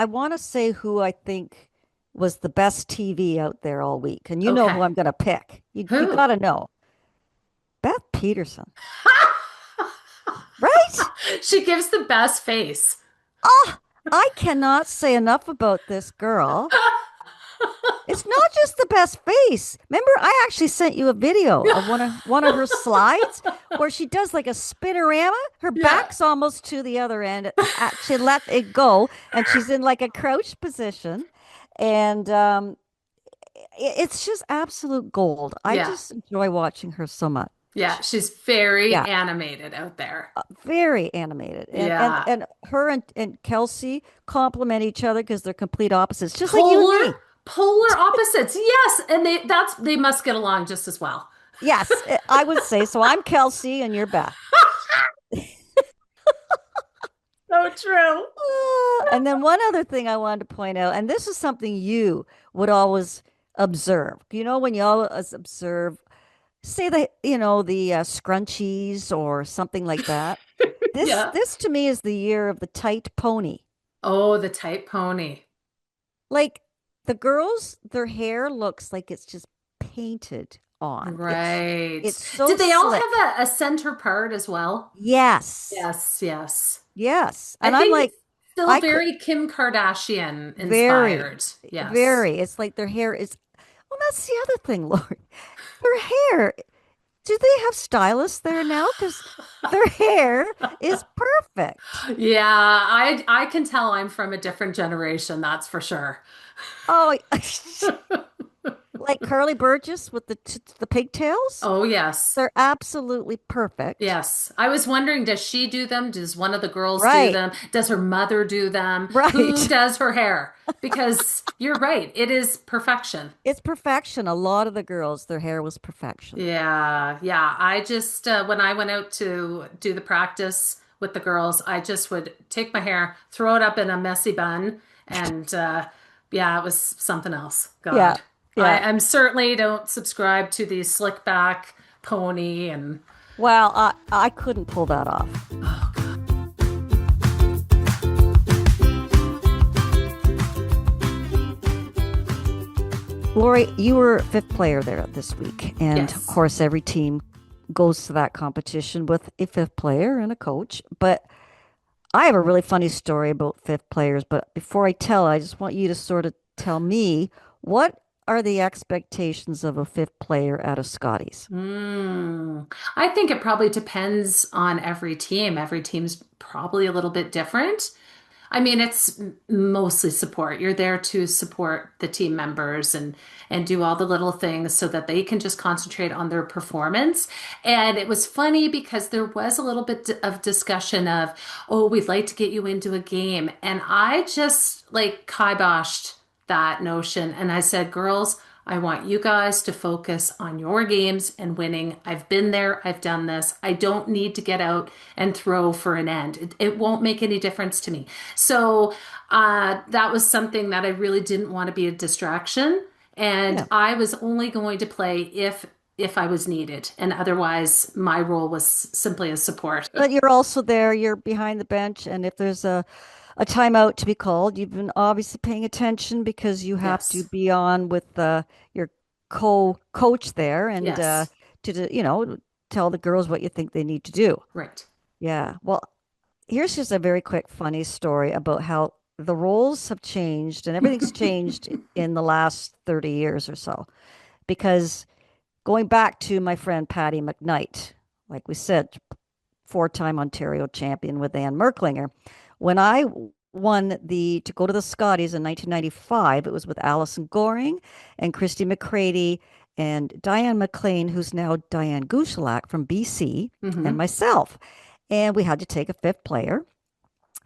wanna say who I think was the best TV out there all week. And you know Okay. who I'm gonna pick. You Who? gotta know. Beth Peterson. Right? She gives the best face. Ah, I cannot say enough about this girl. It's not just the best face. Remember, I actually sent you a video of one of her slides where she does like a spinorama. Her Yeah. back's almost to the other end. She let it go, and she's in like a crouched position, and it's just absolute gold. I Yeah. just enjoy watching her so much. Yeah. She's very Yeah, animated out there. very animated, and and Yeah. and her and Kelsey complement each other because they're complete opposites, just like you and Polar, me. polar opposites. Yes. And they must get along just as well. Yes, I would say so. I'm Kelsey and you're Beth. So true. And then one other thing I wanted to point out, and this is something you would always observe. When you always observe, say the scrunchies or something like that. This Yeah. this to me is the year of the tight pony. Oh, the tight pony. Like the girls, their hair looks like it's just painted on. Right. It's so Did they all slick. have a center part as well? Yes. Yes, yes. Yes. I And I'm think like, still I could very Kim Kardashian very, inspired. Yes. very. It's like their hair is. Well, that's the other thing, Lord. Their hair. Do they have stylists there now? Because their hair is perfect. Yeah, I can tell I'm from a different generation, that's for sure. Oh, like Carly Burgess with the pigtails. Oh, yes. They're absolutely perfect. Yes. I was wondering, does she do them? Does one of the girls do Right. them? Does her mother do them? Who Right. does her hair? Because you're right, it is perfection. It's perfection. A lot of the girls, their hair was perfection. Yeah, yeah. I just, when I went out to do the practice with the girls, I just would take my hair, throw it up in a messy bun, and yeah, it was something else. Yeah. God. Yeah. I'm certainly don't subscribe to the slick back pony and Well, I couldn't pull that off. oh God. Lori, you were fifth player there this week. And of Yes. course, every team goes to that competition with a fifth player and a coach. But I have a really funny story about fifth players. But before I tell, I just want you to sort of tell me what are the expectations of a fifth player at a Scotties? I think it probably depends on every team. Every team's probably a little bit different. I mean, it's mostly support. You're there to support the team members and do all the little things so that they can just concentrate on their performance. And it was funny because there was a little bit of discussion of, oh, we'd like to get you into a game. And I just like kiboshed that notion. And I said, girls, I want you guys to focus on your games and winning. I've been there. I've done this. I don't need to get out and throw for an end. It won't make any difference to me. So that was something that I really didn't want to be a distraction. And Yeah. I was only going to play if I was needed. And otherwise, my role was simply a support. But you're also there, you're behind the bench, and if there's a timeout to be called, you've been obviously paying attention because you have to Yes. be on with your co-coach there and Yes. tell the girls what you think they need to do. Right. Yeah. Well, here's just a very quick funny story about how the roles have changed and everything's changed in the last 30 years or so. Because going back to my friend Patty McKnight, like we said, four-time Ontario champion with Anne Merklinger. When I won to go to the Scotties in 1995, it was with Alison Goring and Christy McCready and Diane McLean, who's now Diane Gushalak from BC, and Hmm. myself. And we had to take a fifth player.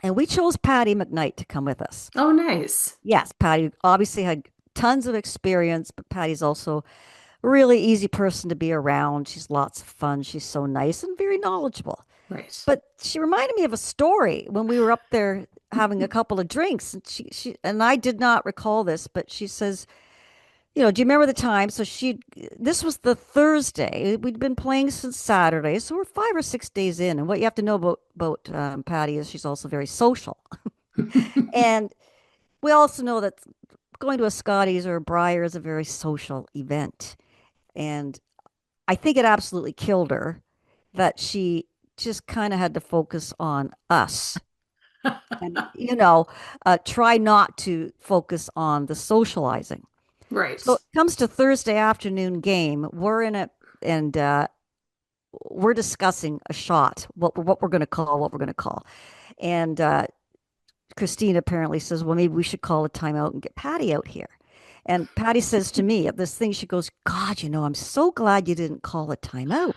And we chose Patty McKnight to come with us. Oh, nice. Yes, Patty obviously had tons of experience, but Patty's also a really easy person to be around. She's lots of fun. She's so nice and very knowledgeable. Right. But she reminded me of a story when we were up there having a couple of drinks, and she and I did not recall this, but she says, do you remember the time? So this was the Thursday. We'd been playing since Saturday, so we're 5 or 6 days in. And what you have to know about Patty is she's also very social, and we also know that going to a Scotties or a Briar is a very social event. And I think it absolutely killed her that she just kind of had to focus on us and, try not to focus on the socializing. So Right. it comes to Thursday afternoon game. We're in it and we're discussing a shot, what we're going to call, what we're going to call. And Christine apparently says, well, maybe we should call a timeout and get Patty out here. And Patty says to me at this thing, she goes, God, I'm so glad you didn't call a timeout.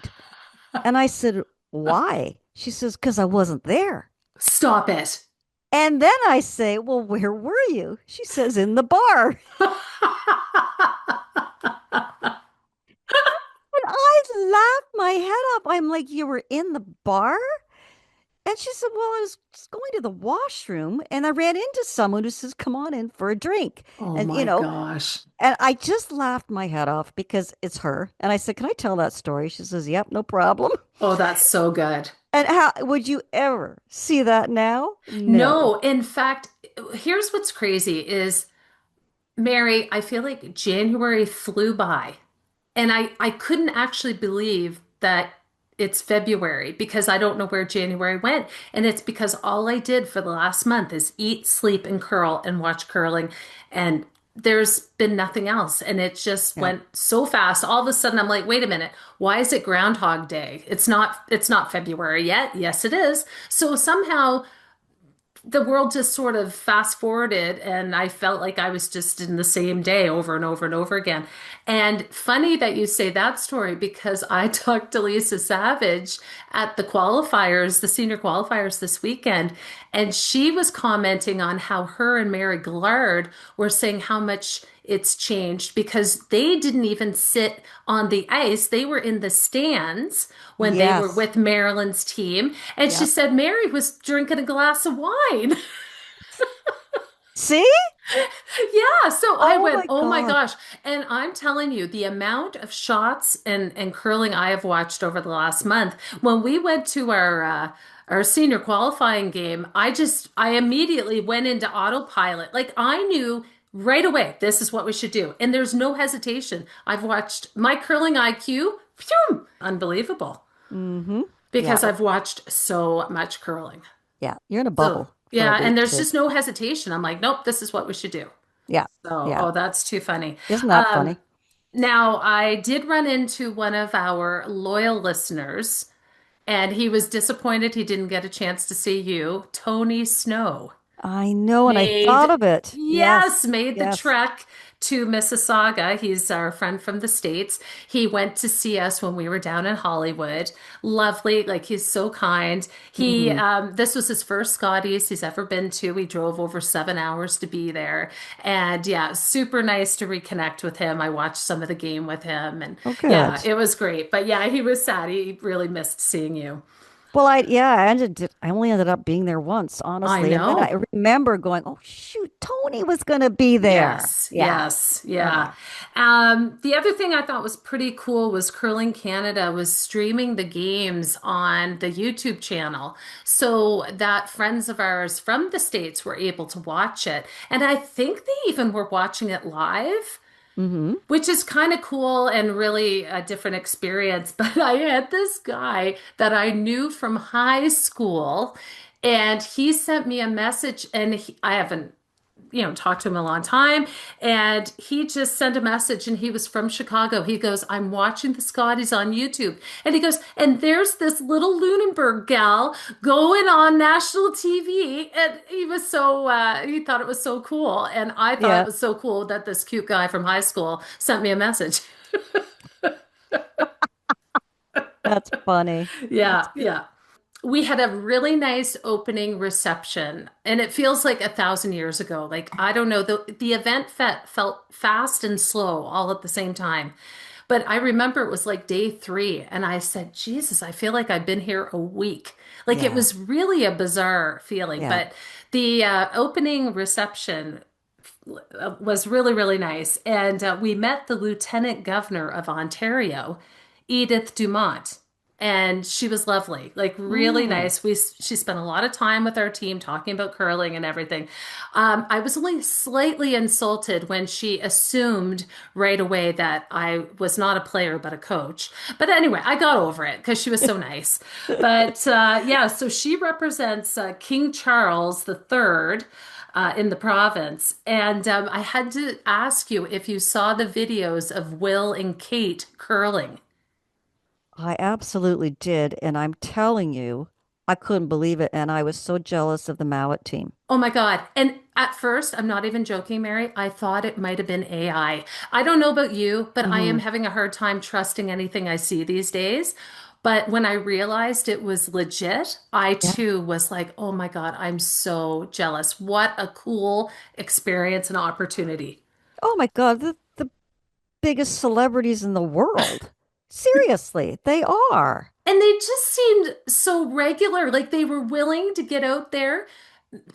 And I said, why? She says, because I wasn't there. Stop it. And then I say, well, where were you? She says, in the bar. And I laughed my head off. I'm like, you were in the bar? And she said, well, I was just going to the washroom and I ran into someone who says, come on in for a drink. Oh And, my gosh. and I just laughed my head off because it's her. And I said, can I tell that story? She says, yep, no problem. Oh, that's so good. And how would you ever see that now? No. No, in fact, here's what's crazy is Mary, I feel like January flew by and I couldn't actually believe that it's February because I don't know where January went. And it's because all I did for the last month is eat, sleep, and curl and watch curling. And there's been nothing else. And it just Yeah. went so fast. All of a sudden I'm like, wait a minute, why is it Groundhog Day? It's not February yet. Yes, it is. So somehow the world just sort of fast forwarded and I felt like I was just in the same day over and over and over again. And funny that you say that story because I talked to Lisa Savage at the qualifiers, the senior qualifiers this weekend, and she was commenting on how her and Mary Gillard were saying how much it's changed because they didn't even sit on the ice. They were in the stands when they were Yes. with Maryland's team. And she Yep. said Mary was drinking a glass of wine. See? Yeah, so I Oh went, my "Oh my God. gosh." And I'm telling you, the amount of shots and curling I have watched over the last month. When we went to our senior qualifying game, I immediately went into autopilot. Like I knew right away this is what we should do. And there's no hesitation. I've watched my curling IQ, phew, unbelievable Mm-hmm. because Yeah. I've watched so much curling. Yeah. You're in a So, bubble for a yeah, and week there's too. just no hesitation. I'm like, nope, this is what we should do. Yeah. So, Yeah. oh, that's too funny. Isn't that Um, funny? Now, I did run into one of our loyal listeners, and he was disappointed he didn't get a chance to see you. Tony Snow I know, and I thought made, of it. yes, Yes. made the Yes. trek to Mississauga. He's our friend from the States. He went to see us when we were down in Hollywood. Lovely, like he's so kind. He Hmm. this was his first Scotties he's ever been to. We drove over 7 hours to be there. And yeah, super nice to reconnect with him. I watched some of the game with him and Oh, yeah, good. it was great. But yeah, he was sad. He really missed seeing you. Well, I only ended up being there once, I honestly. And then I know. remember going, oh, shoot, Tony was going to be there. Yes, Yeah. yes, yeah. Yeah. The other thing I thought was pretty cool was Curling Canada was streaming the games on the YouTube channel so that friends of ours from the States were able to watch it. And I think they even were watching it live, Hmm. which is kind of cool and really a different experience. But I had this guy that I knew from high school, and he sent me a message, and I haven't talked to him a long time. And he just sent a message and he was from Chicago. He goes, I'm watching the Scotties on YouTube. And he goes, and there's this little Lunenburg gal going on national TV. And he was he thought it was so cool. And I thought it Yeah. was so cool that this cute guy from high school sent me a message. That's funny. That's Yeah, good. yeah. We had a really nice opening reception, and it feels like 1,000 years ago. Like, I don't know, the event felt fast and slow all at the same time. But I remember it was like day three, and I said, Jesus, I feel like I've been here a week. Like, it Yeah. was really a bizarre feeling. Yeah. But the opening reception was really, really nice. And we met the Lieutenant Governor of Ontario, Edith Dumont. And she was lovely, like really Mm. nice. She spent a lot of time with our team talking about curling and everything. I was only slightly insulted when she assumed right away that I was not a player but a coach. But anyway, I got over it because she was so nice. But yeah, so she represents King Charles III in the province. And I had to ask you if you saw the videos of Will and Kate curling. I absolutely did. And I'm telling you, I couldn't believe it. And I was so jealous of the Mowat team. Oh my God. And at first, I'm not even joking, Mary, I thought it might have been AI. I don't know about you, but I am Hmm. having a hard time trusting anything I see these days. But when I realized it was legit, I Yeah. too was like, oh my God, I'm so jealous. What a cool experience and opportunity. Oh my God, the biggest celebrities in the world. Seriously, they are. And they just seemed so regular, like they were willing to get out there,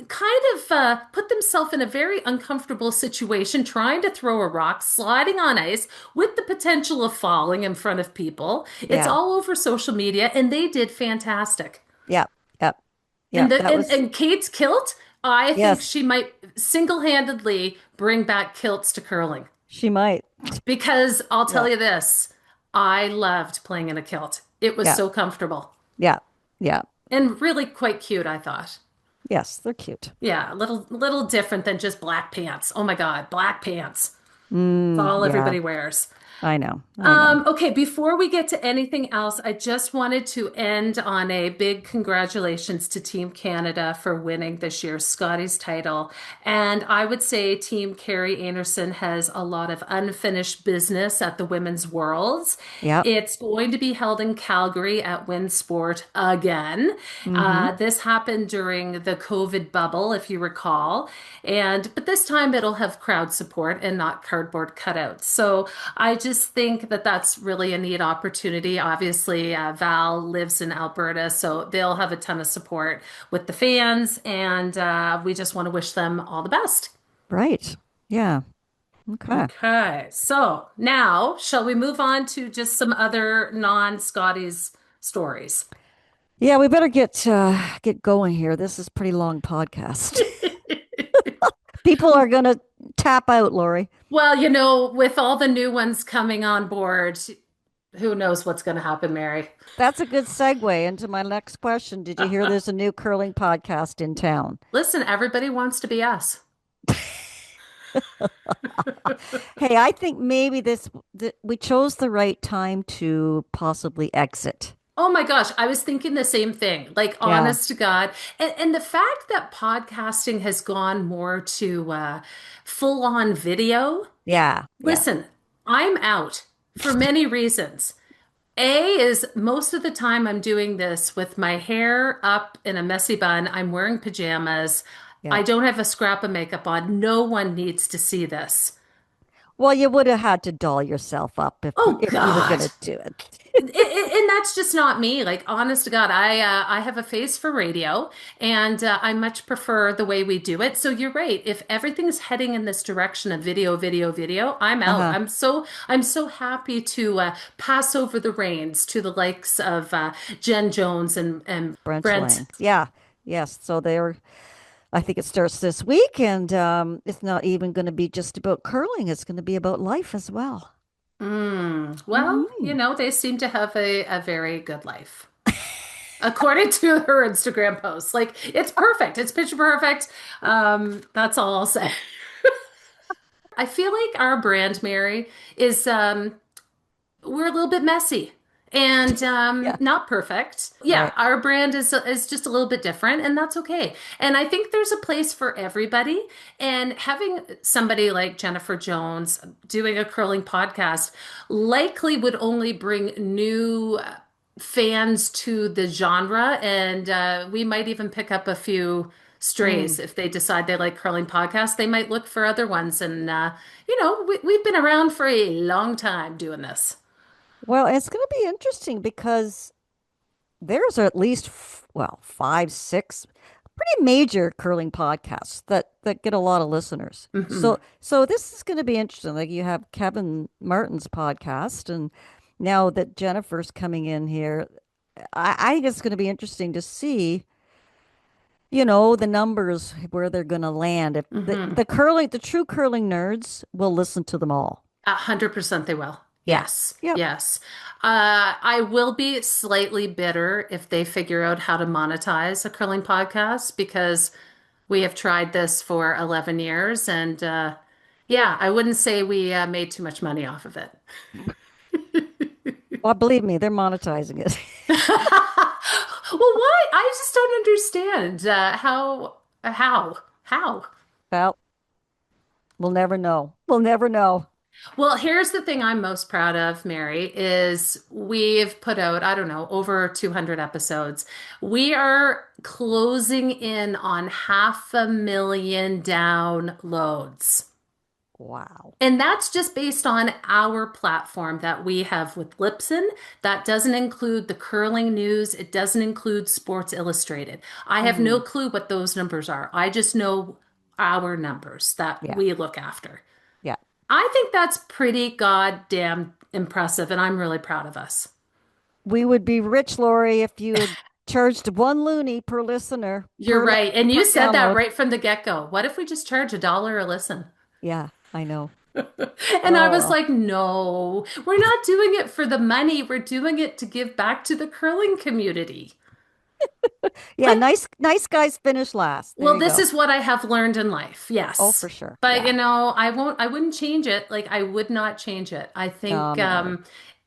kind of put themselves in a very uncomfortable situation, trying to throw a rock, sliding on ice with the potential of falling in front of people. It's Yeah. all over social media, and they did fantastic. Yeah. Yeah. Yeah. And the That was, and Kate's kilt, I think yes, she might single-handedly bring back kilts to curling. she might. Because I'll tell Yeah. you this, I loved playing in a kilt. It was Yeah. so comfortable Yeah. Yeah. and really quite cute, I thought. Yes, they're cute. Yeah, a little different than just black pants. Oh my God, black pants. It's Mm, all yeah. everybody wears. I know. I know. Okay, before we get to anything else, I just wanted to end on a big congratulations to Team Canada for winning this year's Scotties title. And I would say Team Carrie Anderson has a lot of unfinished business at the Women's Worlds. Yep. It's going to be held in Calgary at WinSport again. Mm-hmm. This happened during the COVID bubble, if you recall. But this time it'll have crowd support and not cardboard cutouts. So I just think that that's really a neat opportunity. Obviously, Val lives in Alberta, so they'll have a ton of support with the fans, and we just want to wish them all the best. Right. Yeah. Okay. Okay, so now shall we move on to just some other non-Scotties stories? Yeah, we better get going here. This is a pretty long podcast. People are gonna tap out, Lori. Well, with all the new ones coming on board, who knows what's going to happen, Mary? That's a good segue into my next question. Did you hear there's a new curling podcast in town? Listen, everybody wants to be us. Hey, I think maybe we chose the right time to possibly exit. Oh my gosh, I was thinking the same thing. Like, Yeah. honest to God. And the fact that podcasting has gone more to full on video, Yeah. Yeah. listen, I'm out for many reasons. A is most of the time I'm doing this with my hair up in a messy bun. I'm wearing pajamas. Yeah. I don't have a scrap of makeup on. No one needs to see this. Well, you would have had to doll yourself up Oh if you were God. gonna do it. And that's just not me. Like, honest to God, I have a face for radio, and I much prefer the way we do it. So you're right. If everything's heading in this direction of video, video, video, I'm out. Uh-huh. I'm so happy to pass over the reins to the likes of Jen Jones and Brent Brent. Lang. Yeah. Yes. So I think it starts this week, and it's not even going to be just about curling. It's going to be about life as well. Well, Hmm. they seem to have a very good life. According to her Instagram post. Like, it's perfect. It's picture perfect. That's all I'll say. I feel like our brand, Mary, is we're a little bit messy. and Yeah. not perfect. Yeah, Right. our brand is just a little bit different, and that's okay. And I think there's a place for everybody. And having somebody like Jennifer Jones doing a curling podcast likely would only bring new fans to the genre, and we might even pick up a few Mm. strays if they decide they like curling podcasts. They might look for other ones, and we've been around for a long time doing this. Well, it's going to be interesting because there's at least, well, five, six pretty major curling podcasts that get a lot of listeners. Hmm. So this is going to be interesting. Like you have Kevin Martin's podcast, and now that Jennifer's coming in here, I think it's going to be interesting to see, the numbers where they're going to land. If Hmm. the true curling nerds will listen to them all. 100% they will. Yeah. Yes, Yep. yes. I will be slightly bitter if they figure out how to monetize a curling podcast because we have tried this for 11 years, and yeah, I wouldn't say we made too much money off of it. Well, believe me, they're monetizing it. Well, why? I just don't understand how. Well, we'll never know. We'll never know. Well, here's the thing I'm most proud of, Mary, is we've put out, I don't know, over 200 episodes. We are closing in on 500,000 downloads. Wow. And that's just based on our platform that we have with Lipson. That doesn't include the curling news. It doesn't include Sports Illustrated. I have no Hmm. clue what those numbers are. I just know our numbers that Yeah. we look after. Yeah. I think that's pretty goddamn impressive, and I'm really proud of us. We would be rich, Lori, if you had charged 1 loony per listener You're right. And you per said that download. right from the get-go. What if we just charge $1 a listen? Yeah, I know. And I was Oh. like, no, we're not doing it for the money. We're doing it to give back to the curling community. Yeah, Like, nice guys finish last. There well, you this go. is what I have learned in life. Oh, Yes. for sure. But Yeah. I wouldn't change it. Like I would not change it. I No, think me neither.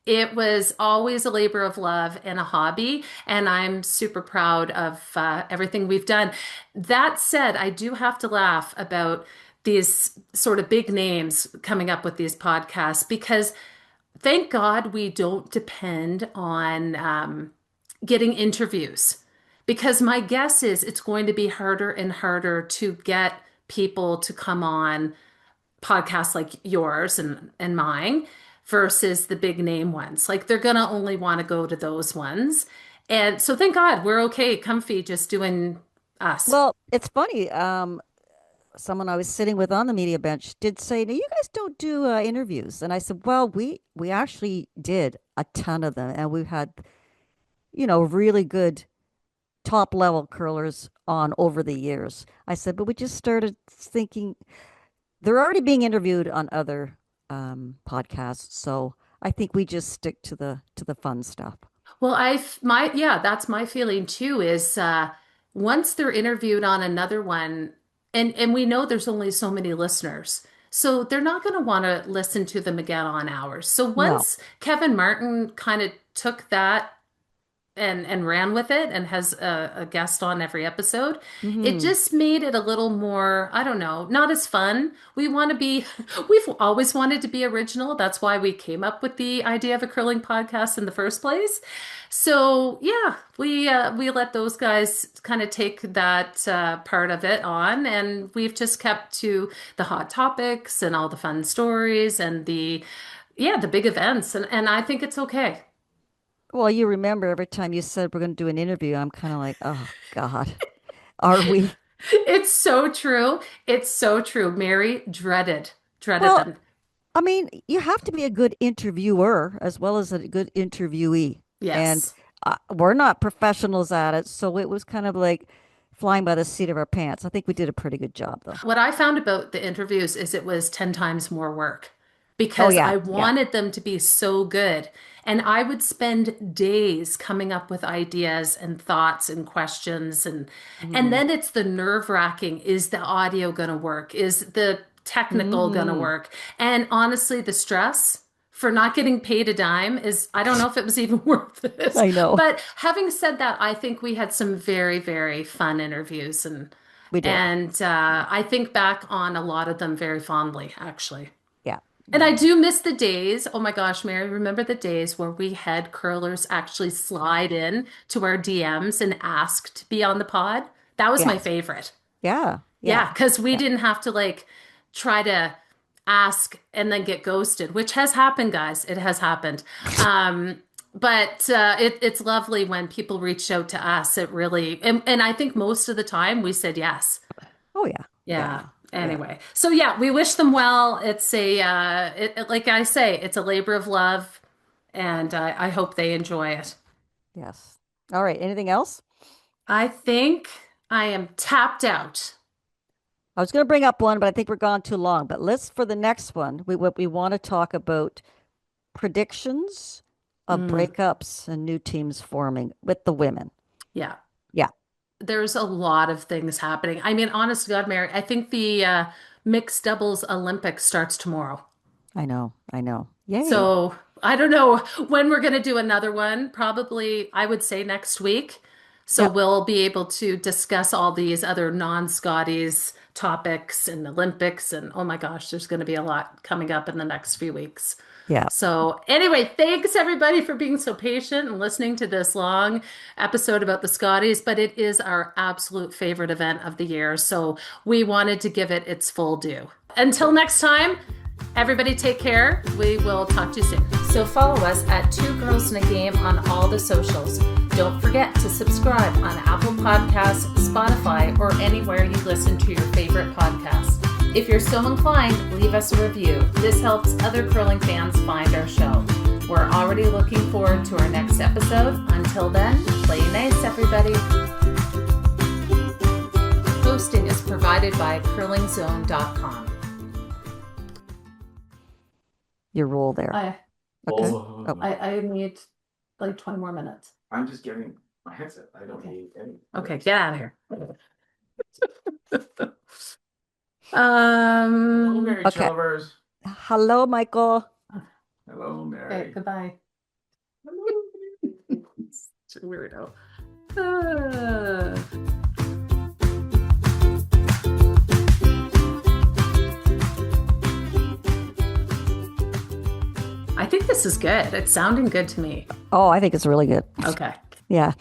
it was always a labor of love and a hobby, and I'm super proud of everything we've done. That said, I do have to laugh about these sort of big names coming up with these podcasts because thank God we don't depend on getting interviews because my guess is it's going to be harder and harder to get people to come on podcasts like yours and mine versus the big name ones. Like they're going to only want to go to those ones. And so thank God we're okay, comfy, just doing us. Well, it's funny. Someone I was sitting with on the media bench did say, "No, you guys don't do interviews." And I said, "Well, we actually did a ton of them, and we've had, really good top level curlers on over the years." I said, "But we just started thinking they're already being interviewed on other podcasts, so I think we just stick to the fun stuff." Well, yeah, that's my feeling too is once they're interviewed on another one, and we know there's only so many listeners. So they're not going to want to listen to them again on ours. So No. once Kevin Martin kind of took that and ran with it and has a guest on every episode, it Hmm. just made it a little more, I don't know, not as fun. We want to be, we've always wanted to be original. That's why we came up with the idea of a curling podcast in the first place. So yeah, we let those guys kind of take that part of it on, and we've just kept to the hot topics and all the fun stories and the big events, and I think it's okay. Well, you remember every time you said we're going to do an interview, I'm kind of like, oh God, are we? It's so true. It's so true. Mary dreaded Well, them. I mean, you have to be a good interviewer as well as a good interviewee. And Yes. we're not professionals at it. So it was kind of like flying by the seat of our pants. I think we did a pretty good job, though. What I found about the interviews is it was 10 times more work Oh, because yeah. I Yeah. wanted them to be so good. And I would spend days coming up with ideas and thoughts and questions and Hmm. then it's the nerve-wracking, is the audio going to work? Is the technical going to Hmm. work? And honestly, the stress for not getting paid a dime is, I don't know if it was even worth it. I know. But having said that, I think we had some very, very fun interviews, We did. and I think back on a lot of them very fondly, actually. Yeah. And Yeah. I do miss the days. Oh my gosh, Mary, remember the days where we had curlers actually slide in to our DMs and ask to be on the pod? That was my Yes. favorite. Yeah. Yeah, Yeah. because we Yeah. didn't have to like try to ask and then get ghosted, which has happened, guys. It has happened. But it's lovely when people reach out to us. It really, and I think most of the time we said yes. Oh yeah. Yeah. Yeah. Yeah. Anyway, so yeah, we wish them well. It's like I say, it's a labor of love, and I hope they enjoy it. Yes. All right. Anything else? I think I am tapped out. I was going to bring up one, but I think we're gone too long. But let's for the next one. We want to talk about predictions of Mm, breakups and new teams forming with the women. yeah. Yeah. There's a lot of things happening. I mean, honest to God, Mary, I think the mixed doubles Olympics starts tomorrow. I know. I know. Yay. So I don't know when we're going to do another one. Probably, I would say next week. So Yep. we'll be able to discuss all these other non-Scotties topics and Olympics. And oh my gosh, there's going to be a lot coming up in the next few weeks. Yeah. So, anyway, thanks everybody for being so patient and listening to this long episode about the Scotties, but it is our absolute favorite event of the year. So, we wanted to give it its full due. Until next time, everybody take care. We will talk to you soon. So, follow us at Two Girls in a Game on all the socials. Don't forget to subscribe on Apple Podcasts, Spotify, or anywhere you listen to your favorite podcasts. If you're so inclined, leave us a review. This helps other curling fans find our show. We're already looking forward to our next episode. Until then, play nice, everybody. Hosting is provided by curlingzone.com. Your role there. Okay. Oh. I need like 20 more minutes. I'm just getting my headset. I don't Okay. need any. Okay, get out of here. Hello, Mary Okay. Chalmers. Hello, Michael. Hello, Okay, Mary. goodbye. Such a weirdo. Uh. I think this is good. It's sounding good to me. Oh, I think it's really good. Okay. Yeah.